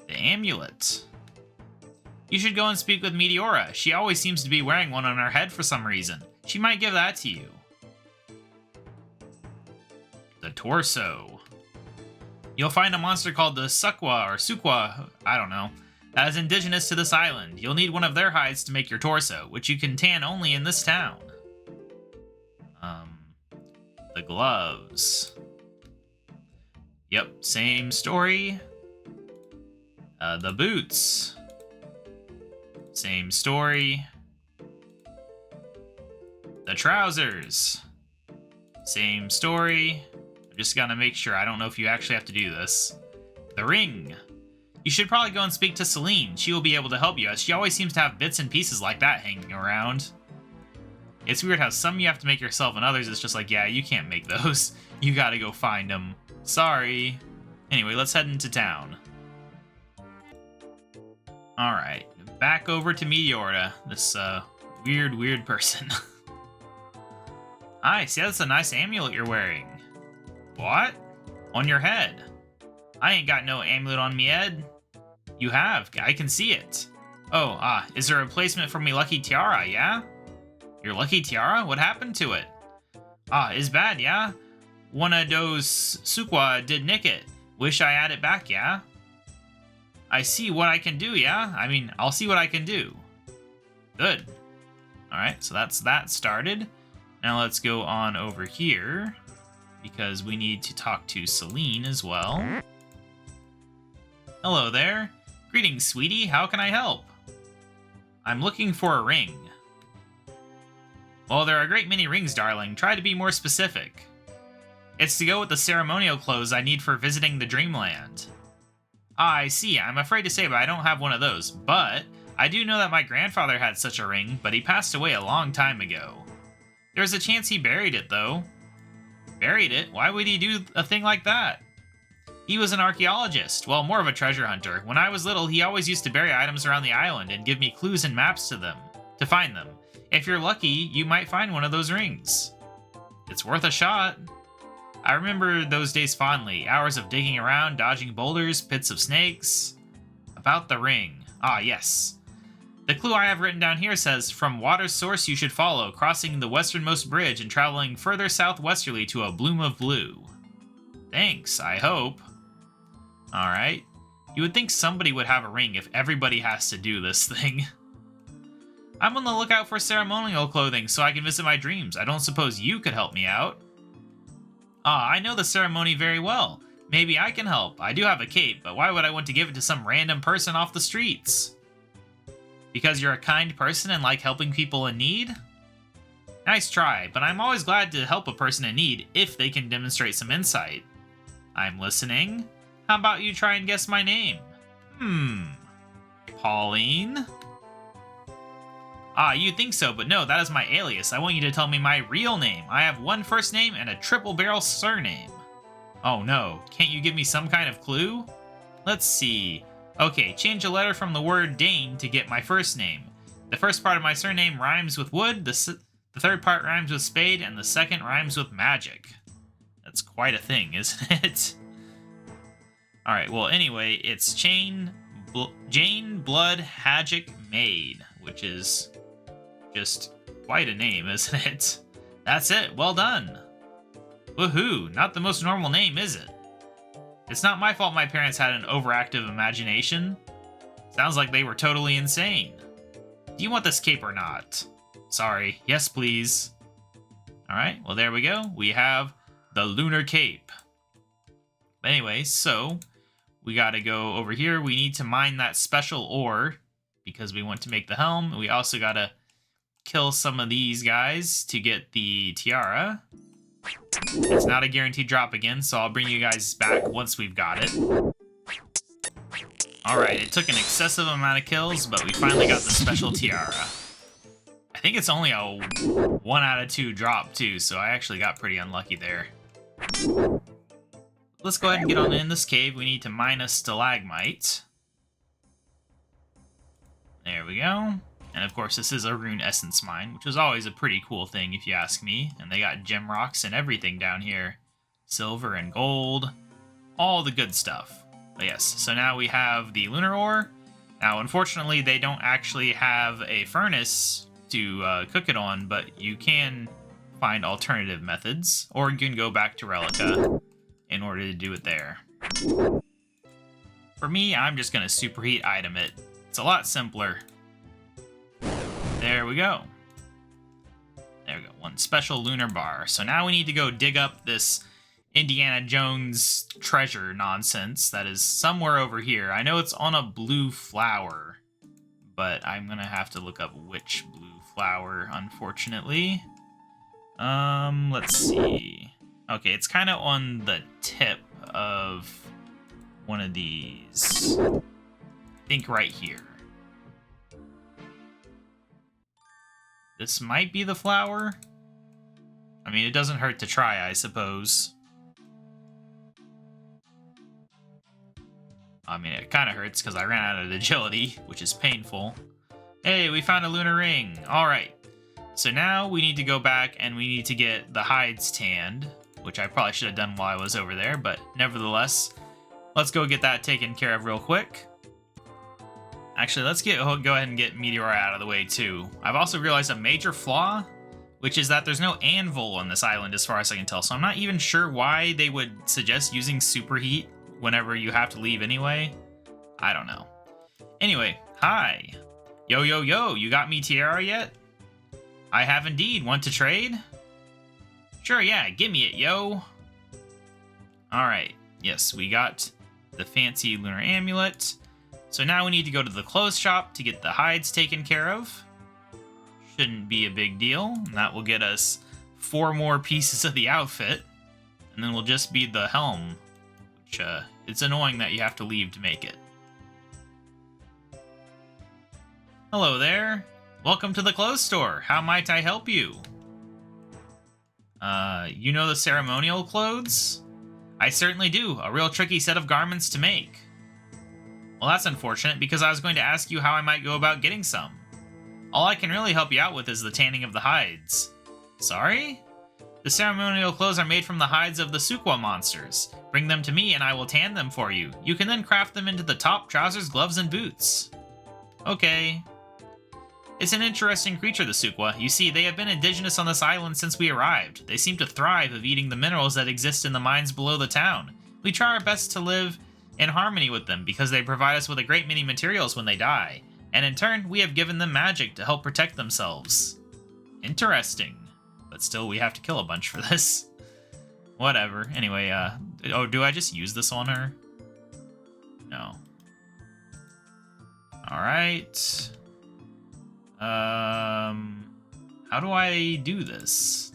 The amulet. You should go and speak with Meteora. She always seems to be wearing one on her head for some reason. She might give that to you. The torso. You'll find a monster called the Sukwa or Sukwa, I don't know, that is indigenous to this island. You'll need one of their hides to make your torso, which you can tan only in this town. The gloves. Yep, same story. The boots. Same story. The trousers. Same story. I'm just gonna make sure. I don't know if you actually have to do this. The ring. You should probably go and speak to Celine. She will be able to help you, as she always seems to have bits and pieces like that hanging around. It's weird how some you have to make yourself and others it's just like, yeah, you can't make those. You gotta go find them. Sorry. Anyway, let's head into town. Alright, back over to Meteora, this weird person. Hi, see, that's a nice amulet you're wearing. What? On your head. I ain't got no amulet on me head. You have, I can see it. Oh, is there a replacement for me lucky tiara, yeah? Your lucky tiara? What happened to it? Is bad, yeah? One of those Sukwa did nick it. Wish I had it back, yeah? I see what I can do, yeah? I mean, I'll see what I can do. Good. Alright, so that's that started. Now let's go on over here, because we need to talk to Celine as well. Hello there. Greetings, sweetie. How can I help? I'm looking for a ring. Well, there are a great many rings, darling. Try to be more specific. It's to go with the ceremonial clothes I need for visiting the Dreamland. I see. I'm afraid to say, but I don't have one of those. But I do know that my grandfather had such a ring, but he passed away a long time ago. There's a chance he buried it, though. Buried it? Why would he do a thing like that? He was an archaeologist, well, more of a treasure hunter. When I was little, he always used to bury items around the island and give me clues and maps to find them. If you're lucky, you might find one of those rings. It's worth a shot. I remember those days fondly. Hours of digging around, dodging boulders, pits of snakes. About the ring. Yes. The clue I have written down here says, from water source you should follow, crossing the westernmost bridge and traveling further southwesterly to a bloom of blue. Thanks, I hope. Alright. You would think somebody would have a ring if everybody has to do this thing. I'm on the lookout for ceremonial clothing so I can visit my dreams. I don't suppose you could help me out. I know the ceremony very well. Maybe I can help. I do have a cape, but why would I want to give it to some random person off the streets? Because you're a kind person and like helping people in need? Nice try, but I'm always glad to help a person in need if they can demonstrate some insight. I'm listening. How about you try and guess my name? Pauline? You think so, but no, that is my alias. I want you to tell me my real name. I have one first name and a triple barrel surname. Oh no, can't you give me some kind of clue? Let's see. Okay, change a letter from the word Dane to get my first name. The first part of my surname rhymes with wood, the third part rhymes with spade, and the second rhymes with magic. That's quite a thing, isn't it? Alright, well, anyway, it's Jane Blood Hagic Maid, which is just quite a name, isn't it? That's it, well done. Woohoo, not the most normal name, is it? It's not my fault my parents had an overactive imagination. Sounds like they were totally insane. Do you want this cape or not? Sorry, yes please. Alright, well there we go. We have the Lunar Cape. But anyway, so we gotta go over here. We need to mine that special ore because we want to make the helm. We also gotta kill some of these guys to get the tiara. It's not a guaranteed drop again, so I'll bring you guys back once we've got it. Alright, it took an excessive amount of kills, but we finally got the special tiara. I think it's only a 1 out of 2 drop too, so I actually got pretty unlucky there. Let's go ahead and get on in this cave. We need to mine a stalagmite. There we go. And of course, this is a rune essence mine, which is always a pretty cool thing if you ask me. And they got gem rocks and everything down here. Silver and gold. All the good stuff. But yes, so now we have the lunar ore. Now, unfortunately, they don't actually have a furnace to cook it on, but you can find alternative methods. Or you can go back to Relica in order to do it there. For me, I'm just going to superheat item it. It's a lot simpler. There we go. There we go. One special lunar bar. So now we need to go dig up this Indiana Jones treasure nonsense that is somewhere over here. I know it's on a blue flower, but I'm going to have to look up which blue flower, unfortunately. Let's see. Okay, it's kind of on the tip of one of these. I think right here. This might be the flower. I mean, it doesn't hurt to try, I suppose. I mean, it kind of hurts because I ran out of agility, which is painful. Hey, we found a lunar ring. All right. So now we need to go back and we need to get the hides tanned, which I probably should have done while I was over there, but nevertheless, let's go get that taken care of real quick. Actually, let's go ahead and get Meteor out of the way, too. I've also realized a major flaw, which is that there's no anvil on this island, as far as I can tell, so I'm not even sure why they would suggest using superheat whenever you have to leave anyway. I don't know. Anyway, hi. Yo, yo, yo, you got me tiara yet? I have indeed. Want to trade? Sure, yeah, give me it, yo. Alright, yes, we got the fancy lunar amulet. So now we need to go to the clothes shop to get the hides taken care of. Shouldn't be a big deal. And that will get us 4 more pieces of the outfit. And then we'll just be the helm. Which, it's annoying that you have to leave to make it. Hello there. Welcome to the clothes store. How might I help you? You know the ceremonial clothes? I certainly do. A real tricky set of garments to make. Well, that's unfortunate, because I was going to ask you how I might go about getting some. All I can really help you out with is the tanning of the hides. Sorry? The ceremonial clothes are made from the hides of the Suqua monsters. Bring them to me and I will tan them for you. You can then craft them into the top, trousers, gloves, and boots. Okay. It's an interesting creature, the Suqua. You see, they have been indigenous on this island since we arrived. They seem to thrive of eating the minerals that exist in the mines below the town. We try our best to live in harmony with them because they provide us with a great many materials when they die. And in turn, we have given them magic to help protect themselves. Interesting. But still, we have to kill a bunch for this. Whatever. Anyway, oh, do I just use this on her? No. Alright. How do I do this?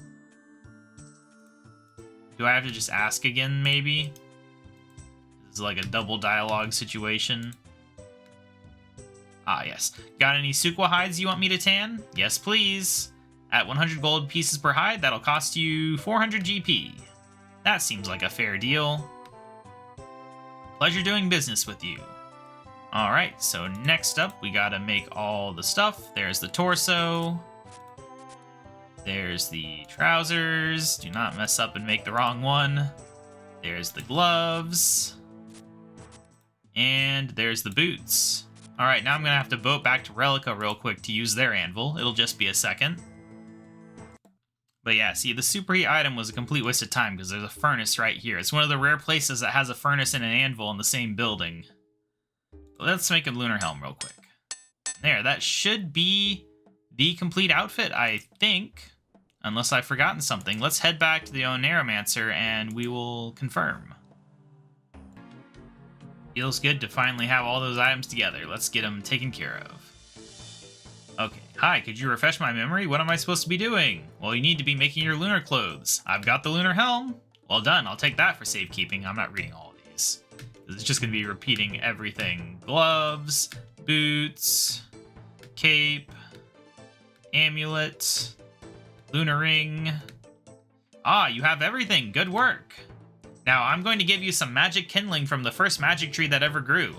Do I have to just ask again, maybe? This is like a double dialogue situation. Ah, yes. Got any Suqua hides you want me to tan? Yes, please. At 100 gold pieces per hide, that'll cost you 400 GP. That seems like a fair deal. Pleasure doing business with you. Alright, so next up, we gotta make all the stuff. There's the torso. There's the trousers. Do not mess up and make the wrong one. There's the gloves. And there's the boots. Alright, now I'm gonna have to boat back to Relica real quick to use their anvil. It'll just be a second. But yeah, see, the superheat item was a complete waste of time because there's a furnace right here. It's one of the rare places that has a furnace and an anvil in the same building. Let's make a lunar helm real quick. There, that should be the complete outfit, I think. Unless I've forgotten something. Let's head back to the Oneromancer and we will confirm. Feels good to finally have all those items together. Let's get them taken care of. Okay, hi, could you refresh my memory? What am I supposed to be doing? Well, you need to be making your lunar clothes. I've got the lunar helm. Well done, I'll take that for safekeeping. I'm not reading all of these. It's just going to be repeating everything. Gloves, boots, cape, amulet, lunar ring. Ah, you have everything. Good work. Now, I'm going to give you some magic kindling from the first magic tree that ever grew.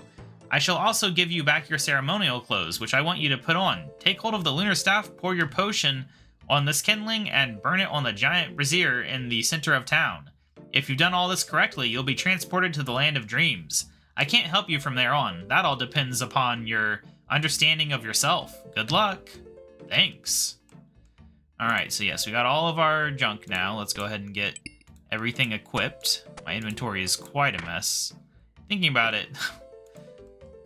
I shall also give you back your ceremonial clothes, which I want you to put on. Take hold of the lunar staff, pour your potion on this kindling, and burn it on the giant brazier in the center of town. If you've done all this correctly, you'll be transported to the land of dreams. I can't help you from there on. That all depends upon your understanding of yourself. Good luck. Thanks. Alright, so yes, we got all of our junk now. Let's go ahead and get everything equipped. My inventory is quite a mess. Thinking about it...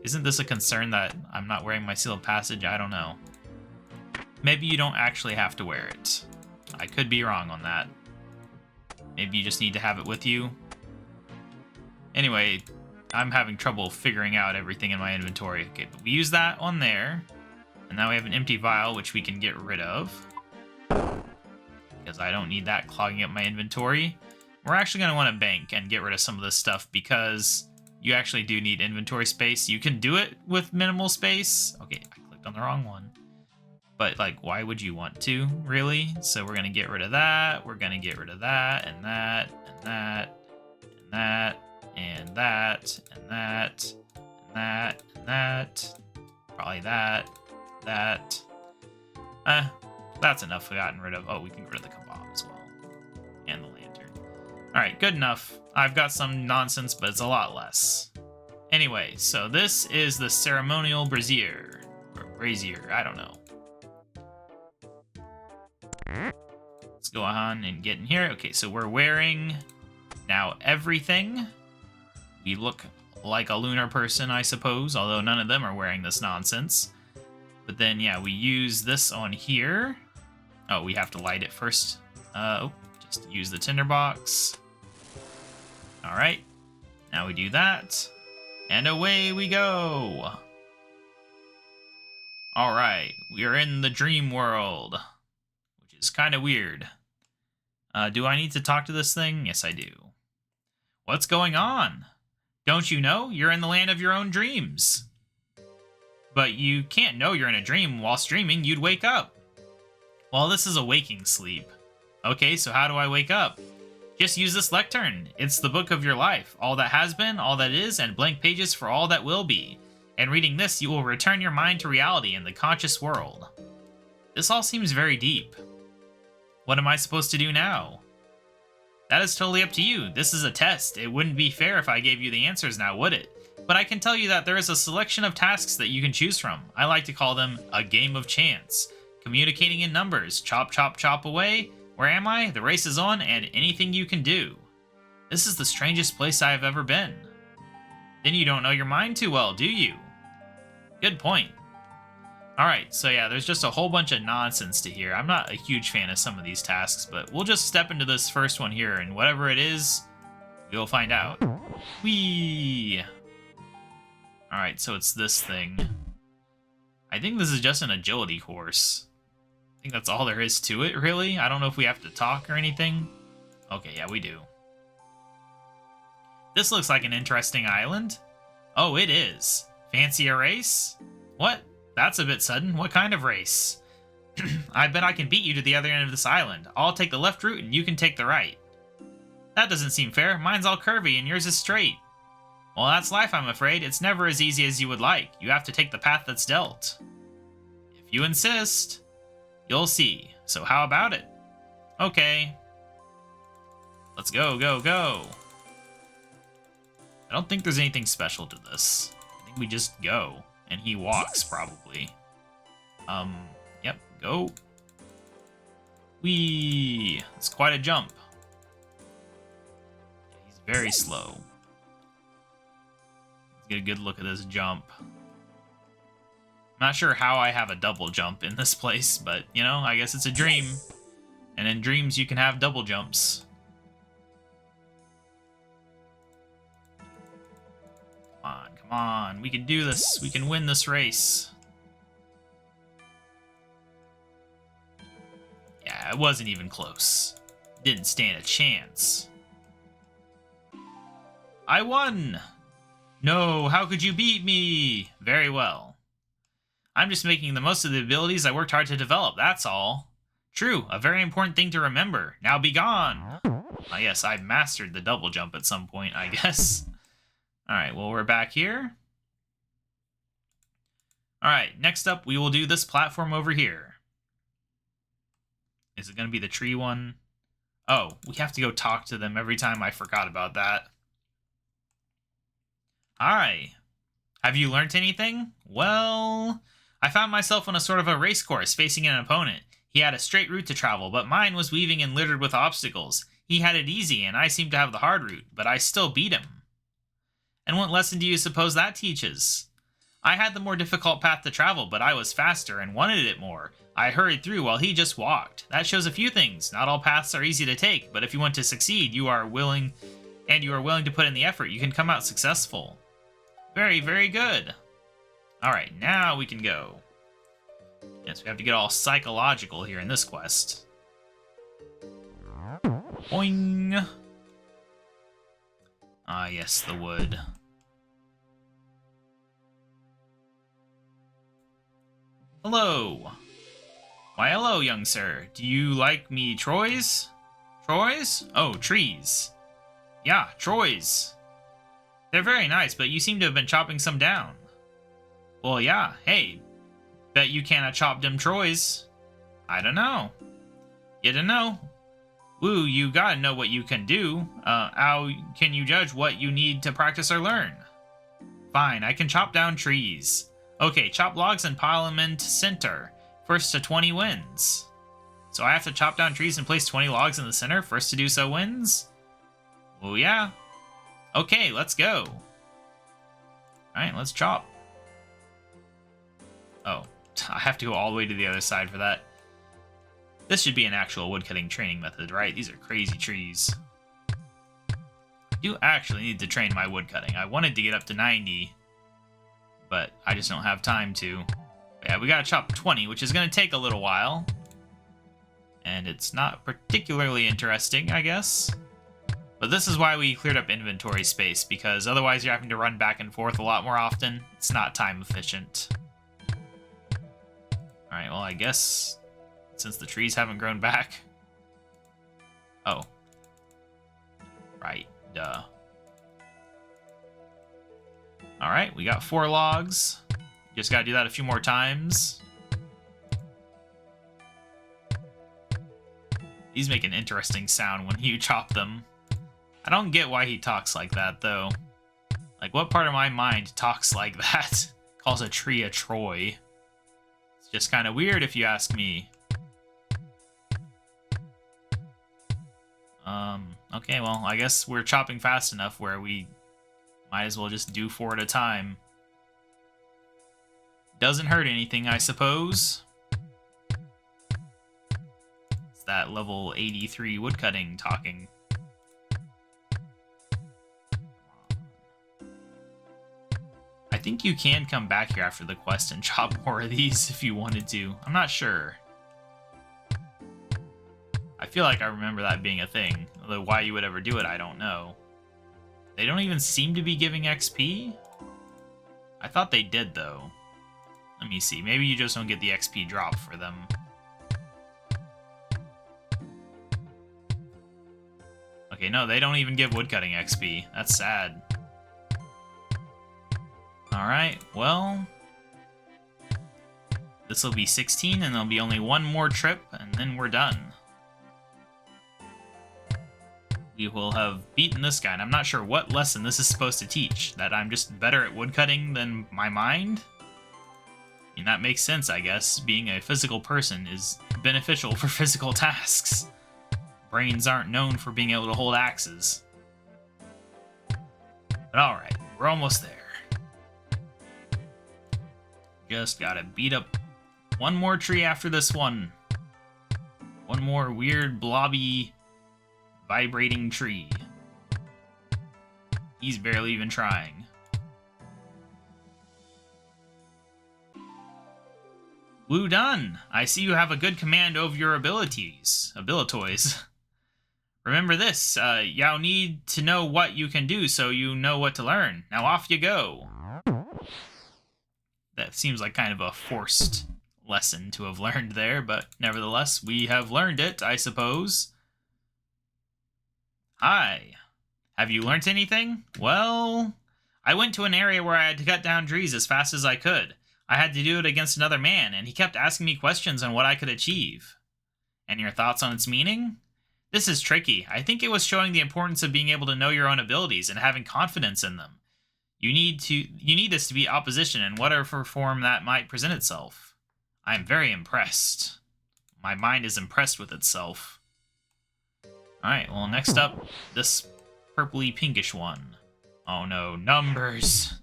Isn't this a concern that I'm not wearing my seal of passage? I don't know. Maybe you don't actually have to wear it. I could be wrong on that. Maybe you just need to have it with you. Anyway, I'm having trouble figuring out everything in my inventory. Okay, but we use that on there. And now we have an empty vial, which we can get rid of. Because I don't need that clogging up my inventory. We're actually going to want to bank and get rid of some of this stuff because... You actually do need inventory space. You can do it with minimal space. Okay, I clicked on the wrong one. But, like, why would you want to, really? So we're going to get rid of that. We're going to get rid of that, and that, and that, and that, and that, and that, and that, and that. Probably that, that. That's enough gotten rid of. Oh, we can get rid of the KaBob as well. And the lantern. Alright, good enough. I've got some nonsense, but it's a lot less. Anyway, so this is the ceremonial brazier. Or brazier, I don't know. Let's go on and get in here. Okay, so we're wearing now everything. We look like a lunar person, I suppose, although none of them are wearing this nonsense. But then, yeah, we use this on here. Oh, we have to light it first. Just use the tinderbox. Alright, now we do that, and away we go! Alright, we are in the dream world, which is kind of weird. Do I need to talk to this thing? Yes, I do. What's going on? Don't you know? You're in the land of your own dreams. But you can't know you're in a dream while streaming, you'd wake up. Well, this is a waking sleep. Okay, so how do I wake up? Just use this lectern. It's the book of your life. All that has been, all that is, and blank pages for all that will be. And reading this, you will return your mind to reality in the conscious world. This all seems very deep. What am I supposed to do now? That is totally up to you. This is a test. It wouldn't be fair if I gave you the answers now, would it? But I can tell you that there is a selection of tasks that you can choose from. I like to call them a game of chance. Communicating in numbers. Chop, chop, chop away. Where am I? The race is on, and anything you can do. This is the strangest place I have ever been. Then you don't know your mind too well, do you? Good point. Alright, so yeah, there's just a whole bunch of nonsense to hear. I'm not a huge fan of some of these tasks, but we'll just step into this first one here, and whatever it is, we'll find out. Whee! Alright, so it's this thing. I think this is just an agility course. I think that's all there is to it, really. I don't know if we have to talk or anything. Okay, yeah, we do. This looks like an interesting island. Oh, it is. Fancy a race? What? That's a bit sudden. What kind of race? I bet I can beat you to the other end of this island. I'll take the left route and you can take the right. That doesn't seem fair. Mine's all curvy and yours is straight. Well, that's life, I'm afraid. It's never as easy as you would like. You have to take the path that's dealt. If you insist, you'll see. So how about it? Okay. Let's go, go, go. I don't think there's anything special to this. I think we just go. And he walks, probably. Yep, go. Whee! It's quite a jump. He's very slow. Let's get a good look at this jump. I'm not sure how I have a double jump in this place, but, you know, I guess it's a dream. And in dreams, you can have double jumps. Come on, come on. We can do this. We can win this race. Yeah, it wasn't even close. Didn't stand a chance. I won! No, how could you beat me? Very well. I'm just making the most of the abilities I worked hard to develop, that's all. True, a very important thing to remember. Now be gone! Yes, I mastered the double jump at some point, I guess. Alright, well, we're back here. Alright, next up, we will do this platform over here. Is it going to be the tree one? Oh, we have to go talk to them every time. I forgot about that. Hi. Have you learnt anything? Well, I found myself on a sort of a race course facing an opponent. He had a straight route to travel, but mine was weaving and littered with obstacles. He had it easy, and I seemed to have the hard route, but I still beat him. And what lesson do you suppose that teaches? I had the more difficult path to travel, but I was faster and wanted it more. I hurried through while he just walked. That shows a few things. Not all paths are easy to take, but if you want to succeed, you are willing to put in the effort, you can come out successful. Very, very good. Alright, now we can go. Yes, we have to get all psychological here in this quest. Boing! Ah, yes, the wood. Hello! Why, hello, young sir. Do you like me Troys? Troys? Oh, trees. Yeah, Troys. They're very nice, but you seem to have been chopping some down. Well, yeah, hey. Bet you can't chop them Troys. I don't know. You don't know. Woo, you gotta know what you can do. How can you judge what you need to practice or learn? Fine, I can chop down trees. Okay, chop logs and pile them into center. First to 20 wins. So I have to chop down trees and place 20 logs in the center? First to do so wins? Oh yeah. Okay, let's go. Alright, let's chop. Oh, I have to go all the way to the other side for that. This should be an actual woodcutting training method, right? These are crazy trees. I do actually need to train my woodcutting. I wanted to get up to 90, but I just don't have time to. Yeah, we gotta chop 20, which is gonna take a little while. And it's not particularly interesting, I guess. But this is why we cleared up inventory space, because otherwise you're having to run back and forth a lot more often. It's not time efficient. Alright, well, I guess since the trees haven't grown back. Oh. Right, duh. Alright, we got 4 logs. Just gotta do that a few more times. These make an interesting sound when you chop them. I don't get why he talks like that, though. Like, what part of my mind talks like that? Calls a tree a Troy. It's just kind of weird if you ask me. Okay, well, I guess we're chopping fast enough where we might as well just do 4 at a time. Doesn't hurt anything, I suppose. It's that level 83 woodcutting talking. I think you can come back here after the quest and chop more of these if you wanted to. I'm not sure. I feel like I remember that being a thing. Although why you would ever do it, I don't know. They don't even seem to be giving XP? I thought they did, though. Let me see. Maybe you just don't get the XP drop for them. Okay, no, they don't even give woodcutting XP. That's sad. Alright, well... This will be 16, and there'll be only one more trip, and then we're done. We will have beaten this guy, and I'm not sure what lesson this is supposed to teach. That I'm just better at woodcutting than my mind? I mean, that makes sense, I guess. Being a physical person is beneficial for physical tasks. Brains aren't known for being able to hold axes. But alright, we're almost there. Just gotta beat up one more tree after this one. One more weird, blobby, vibrating tree. He's barely even trying. Woo done! I see you have a good command over your abilities. Abilitoys. Remember this, y'all need to know what you can do so you know what to learn. Now off you go. That seems like kind of a forced lesson to have learned there, but nevertheless, we have learned it, I suppose. Hi. Have you learnt anything? Well, I went to an area where I had to cut down trees as fast as I could. I had to do it against another man, and he kept asking me questions on what I could achieve. And your thoughts on its meaning? This is tricky. I think it was showing the importance of being able to know your own abilities and having confidence in them. You need this to be opposition in whatever form that might present itself. I am very impressed. My mind is impressed with itself. Alright, well, next up, this purpley pinkish one. Oh no, numbers!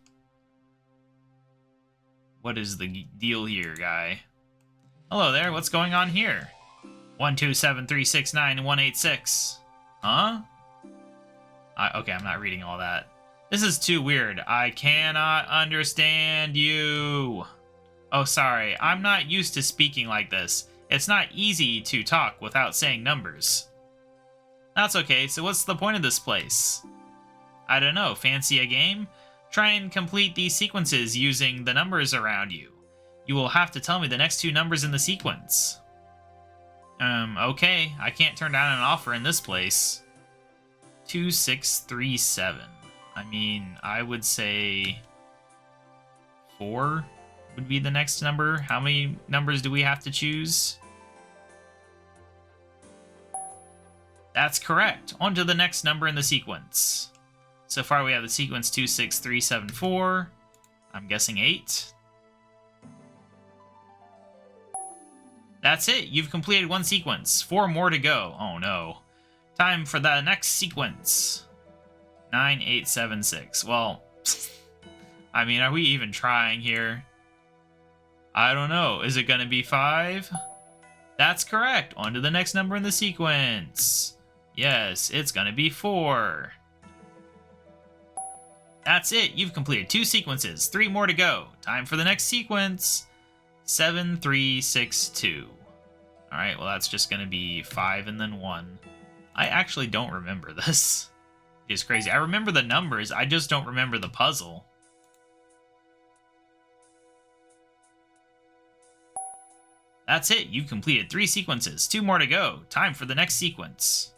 What is the deal here, guy? Hello there, what's going on here? 127369186. Huh? Okay, I'm not reading all that. This is too weird. I cannot understand you. Oh, sorry. I'm not used to speaking like this. It's not easy to talk without saying numbers. That's okay, so what's the point of this place? I don't know. Fancy a game? Try and complete these sequences using the numbers around you. You will have to tell me the next two numbers in the sequence. Okay. I can't turn down an offer in this place. 2637. I mean, I would say 4 would be the next number. How many numbers do we have to choose? That's correct. On to the next number in the sequence. So far we have the sequence 26374. I'm guessing 8. That's it. You've completed one sequence. 4 more to go. Oh no. Time for the next sequence. 9876. Well, I mean, are we even trying here? I don't know. Is it going to be 5? That's correct. On to the next number in the sequence. Yes, it's going to be 4. That's it. You've completed 2 sequences. 3 more to go. Time for the next sequence. 7362. Alright, well that's just going to be 5 and then 1. I actually don't remember this. It's crazy. I remember the numbers, I just don't remember the puzzle. That's it. You've completed 3 sequences. 2 more to go. Time for the next sequence.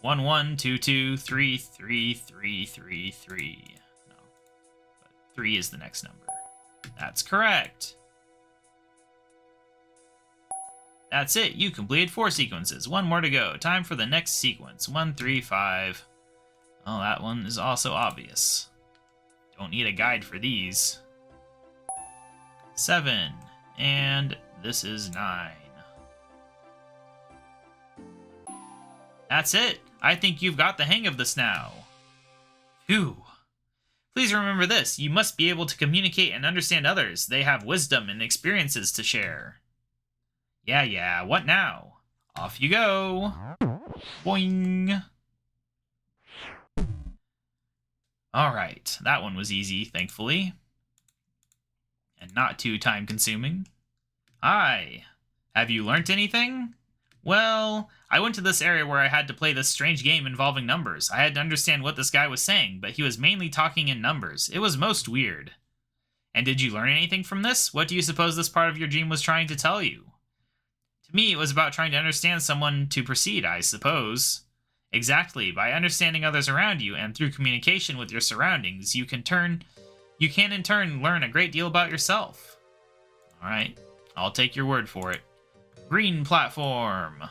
1122333333. No. But 3 is the next number. That's correct. That's it. You completed 4 sequences. 1 more to go. Time for the next sequence. 135. Oh, that one is also obvious. Don't need a guide for these. 7. And this is 9. That's it. I think you've got the hang of this now. Phew. Please remember this. You must be able to communicate and understand others. They have wisdom and experiences to share. Yeah, what now? Off you go. Boing. Alright, that one was easy, thankfully. And not too time-consuming. Hi. Have you learnt anything? Well, I went to this area where I had to play this strange game involving numbers. I had to understand what this guy was saying, but he was mainly talking in numbers. It was most weird. And did you learn anything from this? What do you suppose this part of your dream was trying to tell you? To me, it was about trying to understand someone to proceed, I suppose. Exactly. By understanding others around you and through communication with your surroundings, you can turn You can in turn learn a great deal about yourself. Alright, I'll take your word for it. Green platform.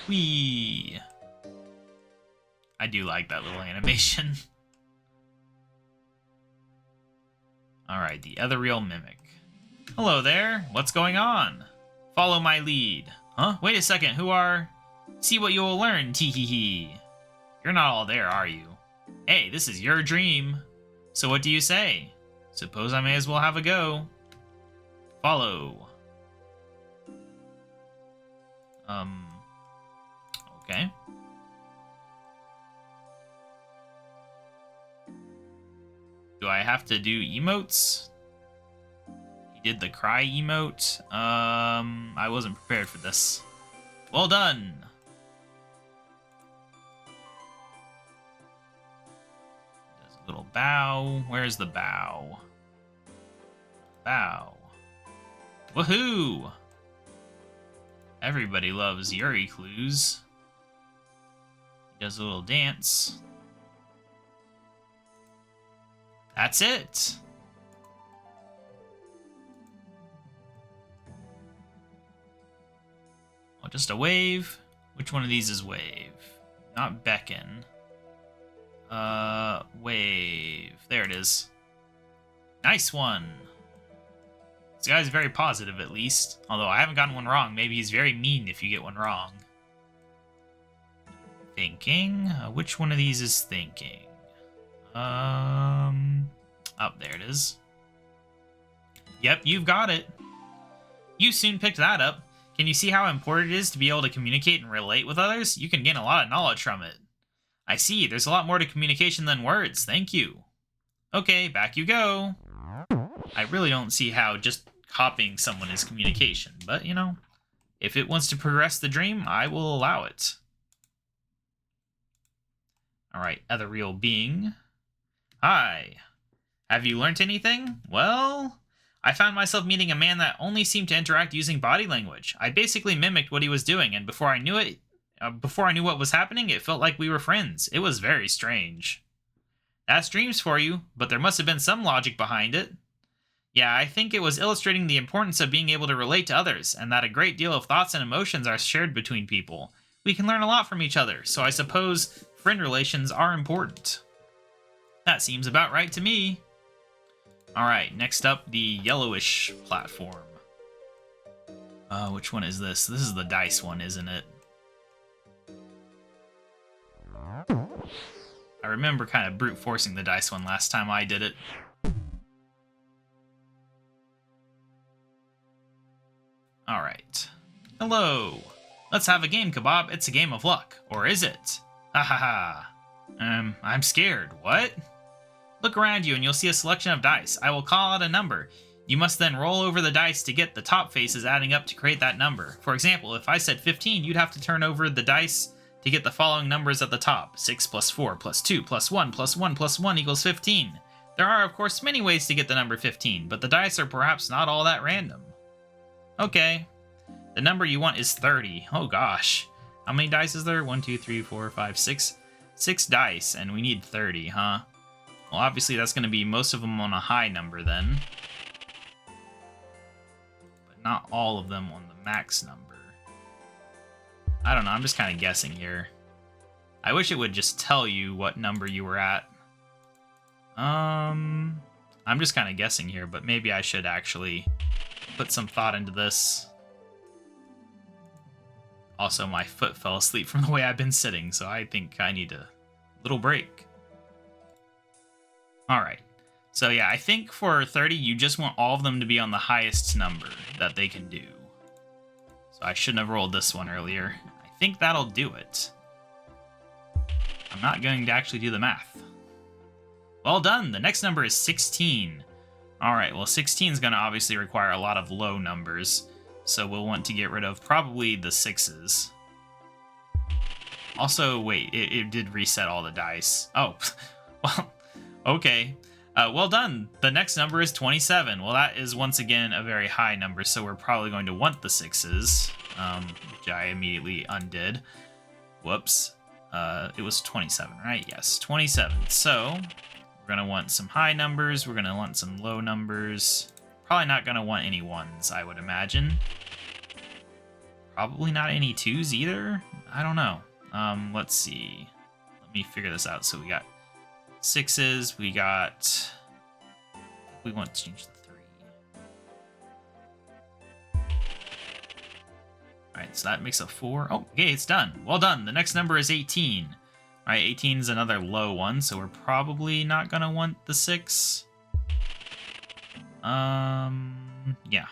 Whee! I do like that little animation. Alright, the ethereal mimic. Hello there, what's going on? Follow my lead. Huh? Wait a second, who are... See what you will learn, tee-hee-hee. You're not all there, are you? Hey, this is your dream. So what do you say? Suppose I may as well have a go. Follow. Okay. Do I have to do emotes? He did the cry emote. I wasn't prepared for this. Well done. Does a little bow. Where's the bow? Bow. Woohoo! Everybody loves Yuri clues. He does a little dance. That's it. Oh, just a wave. Which one of these is wave? Not beckon. Wave. There it is. Nice one. This guy's very positive, at least. Although I haven't gotten one wrong. Maybe he's very mean if you get one wrong. Thinking. Which one of these is thinking? Oh, there it is. Yep, you've got it. You soon picked that up. Can you see how important it is to be able to communicate and relate with others? You can gain a lot of knowledge from it. I see. There's a lot more to communication than words. Thank you. Okay, back you go. I really don't see how just copying someone is communication, but, you know, if it wants to progress the dream, I will allow it. Alright, ethereal being. Hi. Have you learnt anything? Well, I found myself meeting a man that only seemed to interact using body language. I basically mimicked what he was doing, and before I knew what was happening, it felt like we were friends. It was very strange. That's dreams for you, but there must have been some logic behind it. Yeah, I think it was illustrating the importance of being able to relate to others, and that a great deal of thoughts and emotions are shared between people. We can learn a lot from each other, so I suppose friend relations are important. That seems about right to me. Alright, next up, the yellowish platform. Which one is this? This is the dice one, isn't it? I remember kind of brute forcing the dice one last time I did it. Alright. Hello. Let's have a game, KaBob. It's a game of luck. Or is it? Ha ha ha. I'm scared. What? Look around you and you'll see a selection of dice. I will call out a number. You must then roll over the dice to get the top faces adding up to create that number. For example, if I said 15, you'd have to turn over the dice to get the following numbers at the top. 6 plus 4 plus 2 plus 1 plus 1 plus 1 equals 15. There are, of course, many ways to get the number 15, but the dice are perhaps not all that random. Okay. The number you want is 30. Oh gosh. How many dice is there? 1, 2, 3, 4, 5, 6. 6 dice, and we need 30, huh? Well, obviously that's going to be most of them on a high number then. But not all of them on the max number. I don't know, I'm just kind of guessing here. I wish it would just tell you what number you were at. I'm just kind of guessing here, but maybe I should actually put some thought into this. Also, my foot fell asleep from the way I've been sitting, so I think I need a little break. Alright, so yeah, I think for 30, you just want all of them to be on the highest number that they can do. So I shouldn't have rolled this one earlier. I think that'll do it. I'm not going to actually do the math. Well done, the next number is 16. Alright, well 16 is going to obviously require a lot of low numbers, so we'll want to get rid of probably the 6s. Also, wait, it did reset all the dice. Oh, well, okay. Well done. The next number is 27. Well, that is once again a very high number, so we're probably going to want the 6s, which I immediately undid. Whoops. It was 27, right? Yes, 27. So we're going to want some high numbers. We're going to want some low numbers. Probably not going to want any ones, I would imagine. Probably not any twos either. I don't know. Let's see. Let me figure this out. So we got sixes. We got... We want to change the 3. Alright, so that makes a 4. Oh, okay, it's done. Well done. The next number is 18. Alright, 18 is another low one, so we're probably not going to want the 6. Yeah.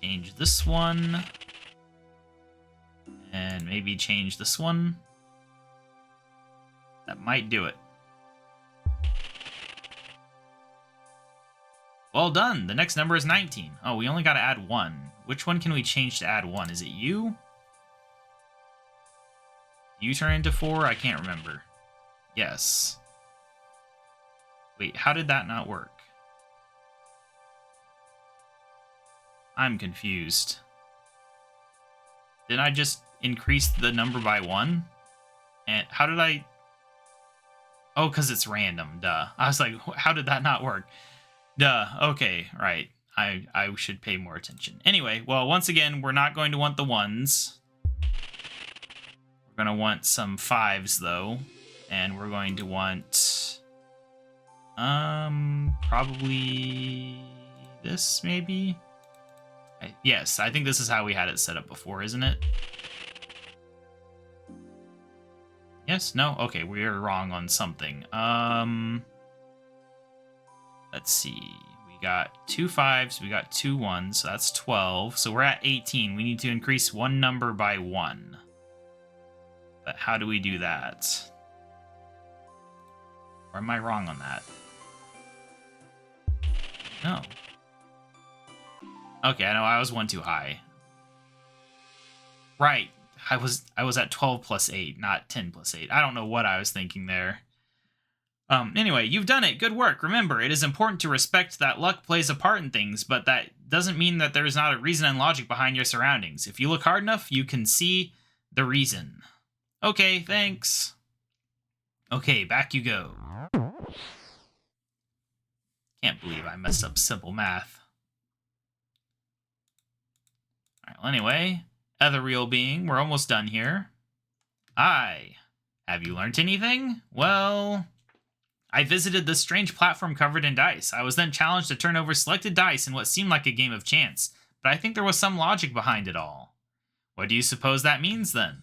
Change this one. And maybe change this one. That might do it. Well done. The next number is 19. Oh, we only got to add 1. Which one can we change to add 1? Is it you? You turn into 4? I can't remember. Yes. Wait, how did that not work? I'm confused. Did I just increase the number by 1? And how did I... Oh, because it's random, duh. I was like, how did that not work? Duh, okay, right. I should pay more attention. Anyway, well, once again, we're not going to want the 1s. We're going to want some 5s, though. And we're going to want... probably... this, maybe? Yes, I think this is how we had it set up before, isn't it? Yes? No? Okay, we are wrong on something. Let's see. We got 2 5s, we got 2 1s, so that's 12. So we're at 18. We need to increase one number by 1. But how do we do that? Or am I wrong on that? No. Okay, I know I was 1 too high. Right. I was at 12 plus 8, not 10 plus 8. I don't know what I was thinking there. Anyway, you've done it. Good work. Remember, it is important to respect that luck plays a part in things, but that doesn't mean that there is not a reason and logic behind your surroundings. If you look hard enough, you can see the reason. Okay, thanks. Okay, back you go. Can't believe I messed up simple math. Alright, well anyway, ethereal being, we're almost done here. Have you learned anything? Well... I visited this strange platform covered in dice. I was then challenged to turn over selected dice in what seemed like a game of chance, but I think there was some logic behind it all. What do you suppose that means, then?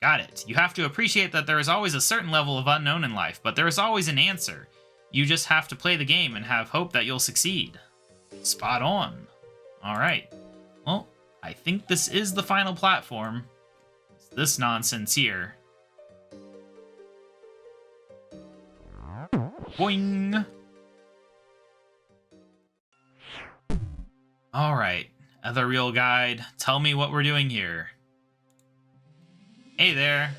Got it. You have to appreciate that there is always a certain level of unknown in life, but there is always an answer. You just have to play the game and have hope that you'll succeed. Spot on. Alright. Well, I think this is the final platform. It's this nonsense here. Boing! Alright, ethereal guide, tell me what we're doing here. Hey there.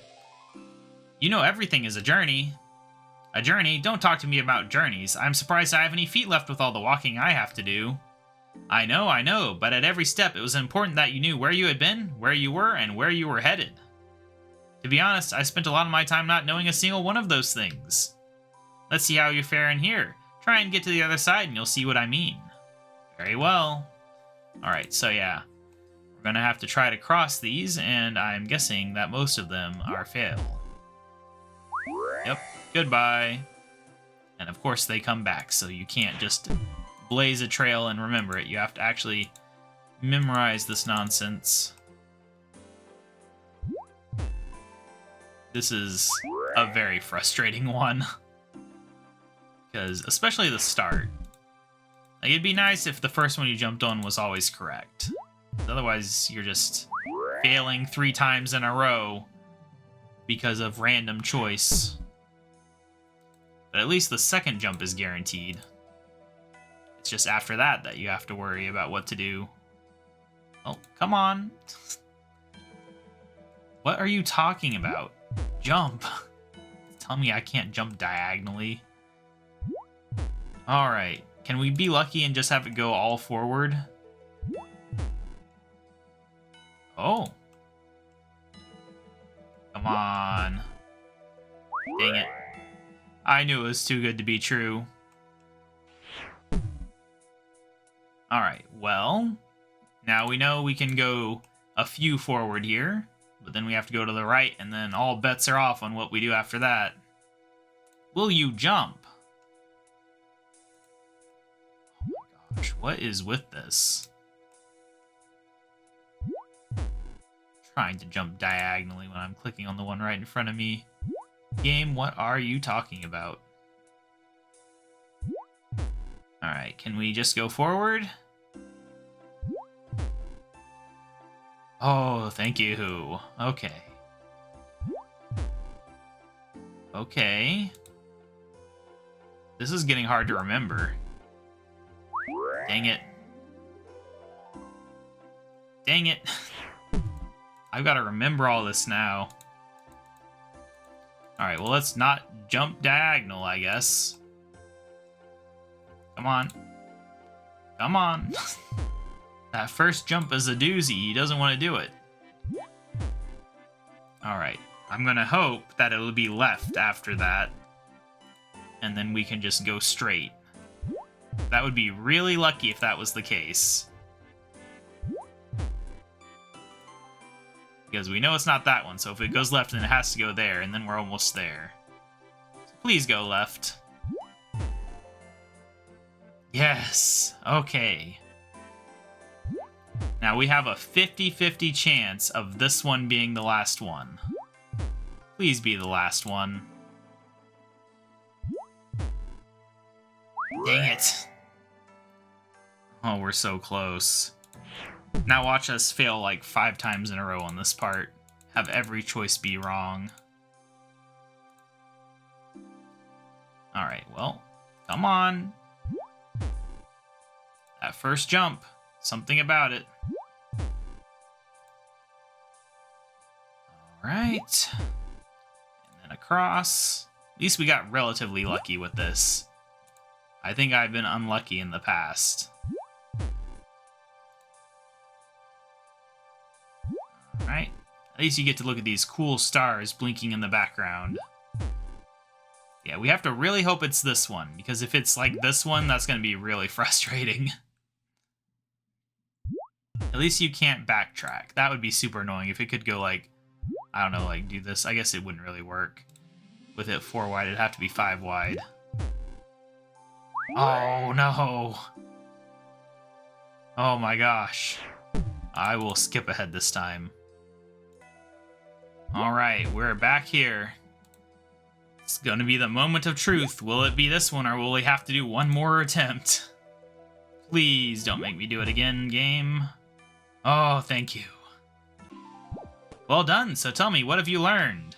You know everything is a journey. A journey? Don't talk to me about journeys. I'm surprised I have any feet left with all the walking I have to do. I know, but at every step it was important that you knew where you had been, where you were, and where you were headed. To be honest, I spent a lot of my time not knowing a single one of those things. Let's see how you fare in here. Try and get to the other side and you'll see what I mean. Very well. Alright, so yeah. We're gonna have to try to cross these, and I'm guessing that most of them are fail. Yep, goodbye. And of course they come back, so you can't just blaze a trail and remember it. You have to actually memorize this nonsense. This is a very frustrating one. Because, especially the start. Like, it'd be nice if the first one you jumped on was always correct. Otherwise, you're just failing 3 times in a row because of random choice. But at least the second jump is guaranteed. It's just after that that you have to worry about what to do. Oh, come on. What are you talking about? Jump. Tell me I can't jump diagonally. Alright, can we be lucky and just have it go all forward? Oh. Come on. Dang it. I knew it was too good to be true. Alright, well, now we know we can go a few forward here, but then we have to go to the right, and then all bets are off on what we do after that. Will you jump? Oh my gosh, what is with this? Trying to jump diagonally when I'm clicking on the one right in front of me. Game, what are you talking about? Alright, can we just go forward? Oh, thank you. Okay. Okay. This is getting hard to remember. Dang it. Dang it. I've got to remember all this now. Alright, well, let's not jump diagonal, I guess. Come on. Come on. That first jump is a doozy. He doesn't want to do it. Alright. I'm going to hope that it'll be left after that. And then we can just go straight. That would be really lucky if that was the case. Because we know it's not that one, so if it goes left, then it has to go there, and then we're almost there. So please go left. Yes! Okay. Now we have a 50-50 chance of this one being the last one. Please be the last one. Dang it. Oh, we're so close. Now watch us fail like 5 times in a row on this part. Have every choice be wrong. Alright, well, come on. That first jump. Something about it. Alright. And then across. At least we got relatively lucky with this. I think I've been unlucky in the past. Alright. At least you get to look at these cool stars blinking in the background. Yeah, we have to really hope it's this one, because if it's like this one, that's going to be really frustrating. At least you can't backtrack. That would be super annoying if it could go like, I don't know, like do this. I guess it wouldn't really work. With it 4 wide, it'd have to be 5 wide. Oh, no. Oh my gosh. I will skip ahead this time. Alright, we're back here. It's gonna be the moment of truth. Will it be this one, or will we have to do one more attempt? Please don't make me do it again, game. Oh, thank you. Well done, so tell me, what have you learned?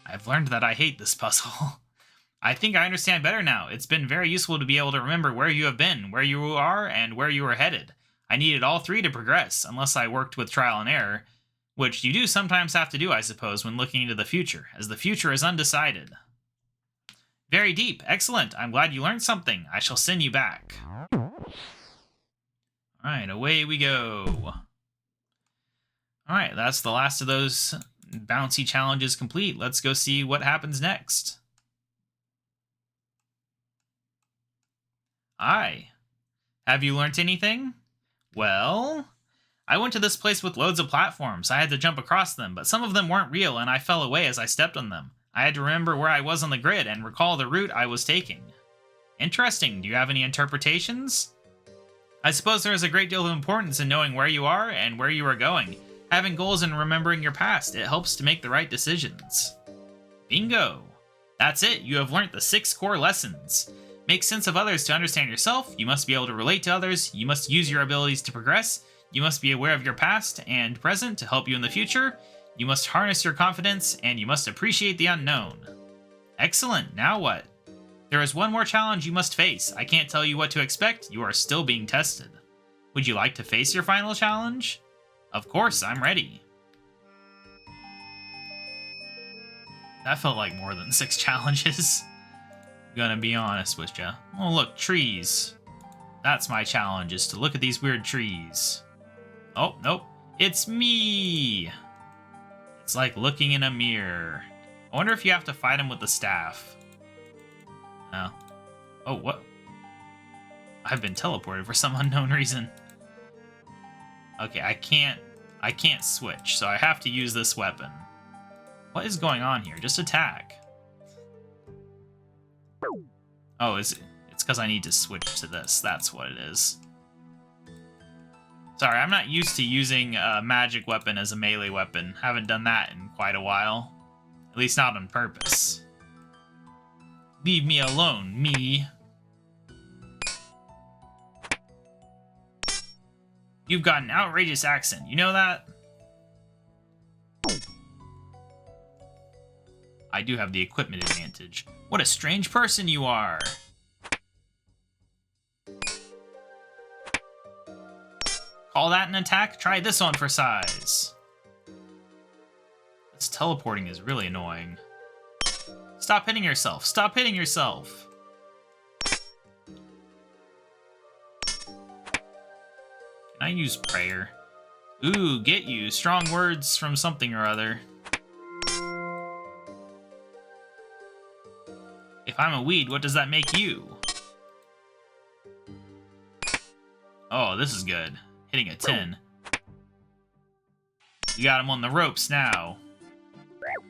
I've learned that I hate this puzzle. I think I understand better now. It's been very useful to be able to remember where you have been, where you are, and where you are headed. I needed all 3 to progress, unless I worked with trial and error, which you do sometimes have to do, I suppose, when looking into the future, as the future is undecided. Very deep. Excellent. I'm glad you learned something. I shall send you back. Alright, away we go. Alright, that's the last of those bouncy challenges complete. Let's go see what happens next. Hi. Have you learnt anything? Well, I went to this place with loads of platforms. I had to jump across them, but some of them weren't real and I fell away as I stepped on them. I had to remember where I was on the grid and recall the route I was taking. Interesting. Do you have any interpretations? I suppose there is a great deal of importance in knowing where you are and where you are going. Having goals and remembering your past, it helps to make the right decisions. Bingo! That's it, you have learnt the 6 core lessons. Make sense of others to understand yourself, you must be able to relate to others, you must use your abilities to progress, you must be aware of your past and present to help you in the future, you must harness your confidence, and you must appreciate the unknown. Excellent, now what? There is one more challenge you must face. I can't tell you what to expect, you are still being tested. Would you like to face your final challenge? Of course, I'm ready. That felt like more than 6 challenges. Gonna be honest with ya. Oh look, trees. That's my challenge, is to look at these weird trees. Oh, nope. It's me! It's like looking in a mirror. I wonder if you have to fight him with the staff. Oh. Oh, what? I've been teleported for some unknown reason. Okay, I can't switch, so I have to use this weapon. What is going on here? Just attack. Oh, it's because I need to switch to this. That's what it is. Sorry, I'm not used to using a magic weapon as a melee weapon. Haven't done that in quite a while. At least not on purpose. Leave me alone, me. You've got an outrageous accent, you know that? I do have the equipment advantage. What a strange person you are! Call that an attack? Try this one for size. This teleporting is really annoying. Stop hitting yourself! Stop hitting yourself! Can I use prayer? Ooh, get you. Strong words from something or other. If I'm a weed, what does that make you? Oh, this is good. Hitting a 10. We got him on the ropes now.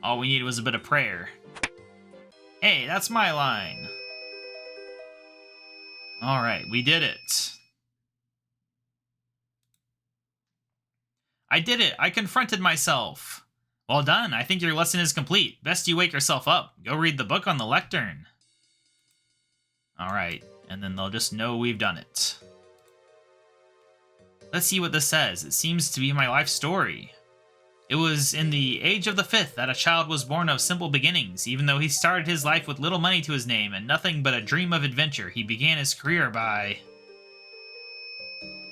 All we needed was a bit of prayer. Hey, that's my line. Alright, we did it. I did it! I confronted myself! Well done, I think your lesson is complete. Best you wake yourself up. Go read the book on the lectern. Alright, and then they'll just know we've done it. Let's see what this says. It seems to be my life story. It was in the age of the 5th that a child was born of simple beginnings. Even though he started his life with little money to his name and nothing but a dream of adventure, he began his career by...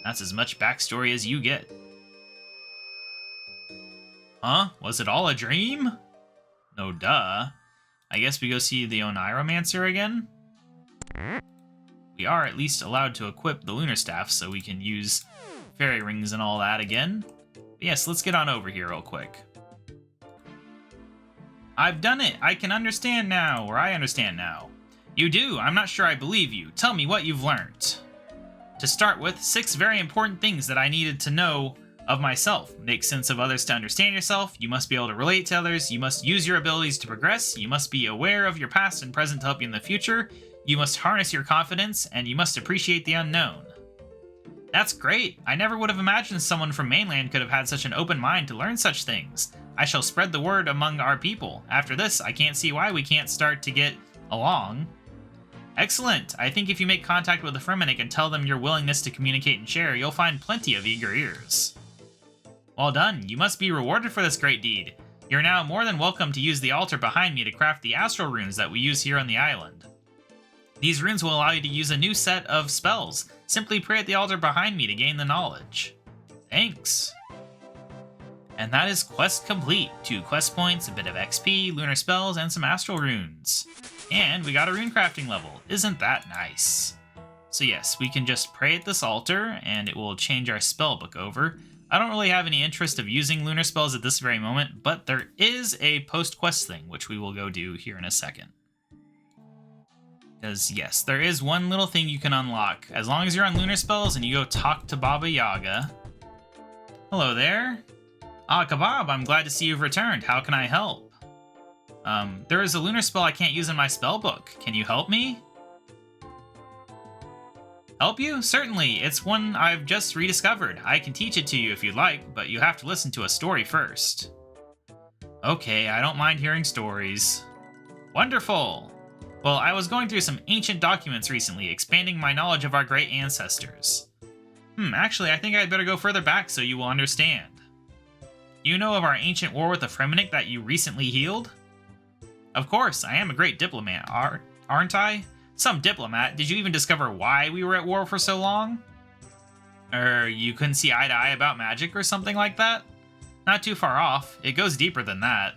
That's as much backstory as you get. Huh? Was it all a dream? No duh. I guess we go see the Oniromancer again? We are at least allowed to equip the Lunar Staff so we can use fairy rings and all that again. But yes, let's get on over here real quick. I've done it! I can understand now, or I understand now. You do? I'm not sure I believe you. Tell me what you've learned. To start with, 6 very important things that I needed to know of myself. Make sense of others to understand yourself. You must be able to relate to others. You must use your abilities to progress. You must be aware of your past and present to help you in the future. You must harness your confidence, and you must appreciate the unknown. That's great! I never would have imagined someone from mainland could have had such an open mind to learn such things. I shall spread the word among our people. After this, I can't see why we can't start to get along. Excellent! I think if you make contact with the Fremennik and tell them your willingness to communicate and share, you'll find plenty of eager ears. Well done! You must be rewarded for this great deed. You're now more than welcome to use the altar behind me to craft the astral runes that we use here on the island. These runes will allow you to use a new set of spells. Simply pray at the altar behind me to gain the knowledge. Thanks! And that is quest complete. 2 quest points, a bit of XP, lunar spells, and some astral runes. And we got a rune crafting level. Isn't that nice? So yes, we can just pray at this altar, and it will change our spell book over. I don't really have any interest of using lunar spells at this very moment, but there is a post-quest thing, which we will go do here in a second. Because, yes, there is one little thing you can unlock. As long as you're on lunar spells and you go talk to Baba Yaga. Hello there. Ah, KaBob, I'm glad to see you've returned. How can I help? There is a lunar spell I can't use in my spell book. Can you help me? Help you? Certainly. It's one I've just rediscovered. I can teach it to you if you'd like, but you have to listen to a story first. Okay, I don't mind hearing stories. Wonderful! Well, I was going through some ancient documents recently, expanding my knowledge of our great ancestors. Actually, I think I'd better go further back so you will understand. You know of our ancient war with the Fremennik that you recently healed? Of course, I am a great diplomat, aren't I? Some diplomat? Did you even discover why we were at war for so long? You couldn't see eye to eye about magic or something like that? Not too far off. It goes deeper than that.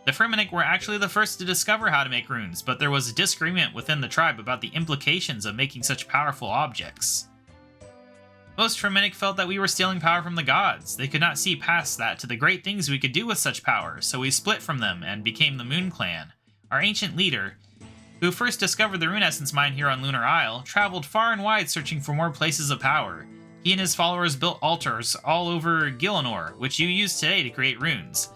The Fremennik were actually the first to discover how to make runes, but there was a disagreement within the tribe about the implications of making such powerful objects. Most Fremennik felt that we were stealing power from the gods. They could not see past that to the great things we could do with such power, so we split from them and became the Moon Clan. Our ancient leader, who first discovered the rune essence mine here on Lunar Isle, traveled far and wide searching for more places of power. He and his followers built altars all over Gielinor, which you use today to create runes.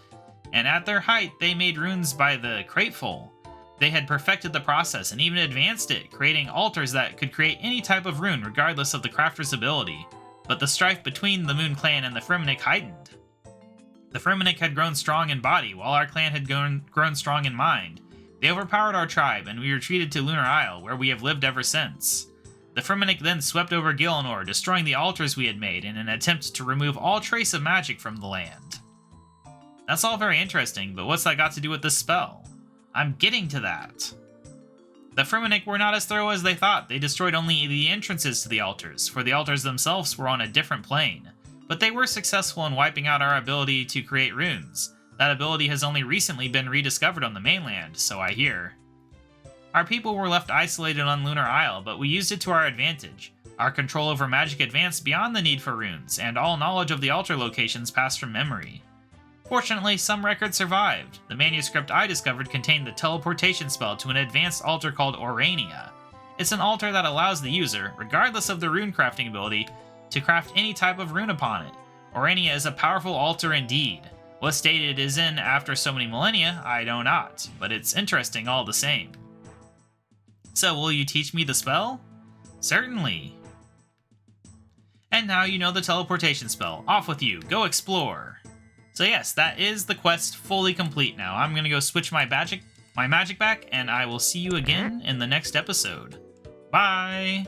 And at their height, they made runes by the crateful. They had perfected the process and even advanced it, creating altars that could create any type of rune regardless of the crafter's ability. But the strife between the Moon Clan and the Fremennik heightened. The Fremennik had grown strong in body, while our clan had grown strong in mind. They overpowered our tribe, and we retreated to Lunar Isle, where we have lived ever since. The Fremennik then swept over Gielinor, destroying the altars we had made in an attempt to remove all trace of magic from the land. That's all very interesting, but what's that got to do with this spell? I'm getting to that. The Fremennik were not as thorough as they thought. They destroyed only the entrances to the altars, for the altars themselves were on a different plane. But they were successful in wiping out our ability to create runes. That ability has only recently been rediscovered on the mainland, so I hear. Our people were left isolated on Lunar Isle, but we used it to our advantage. Our control over magic advanced beyond the need for runes, and all knowledge of the altar locations passed from memory. Fortunately, some records survived. The manuscript I discovered contained the teleportation spell to an advanced altar called Orania. It's an altar that allows the user, regardless of their rune crafting ability, to craft any type of rune upon it. Orania is a powerful altar indeed. What state it is in after so many millennia, I know not, but it's interesting all the same. So, will you teach me the spell? Certainly. And now you know the teleportation spell. Off with you, go explore! So yes, that is the quest fully complete now. I'm gonna go switch my magic back, and I will see you again in the next episode. Bye!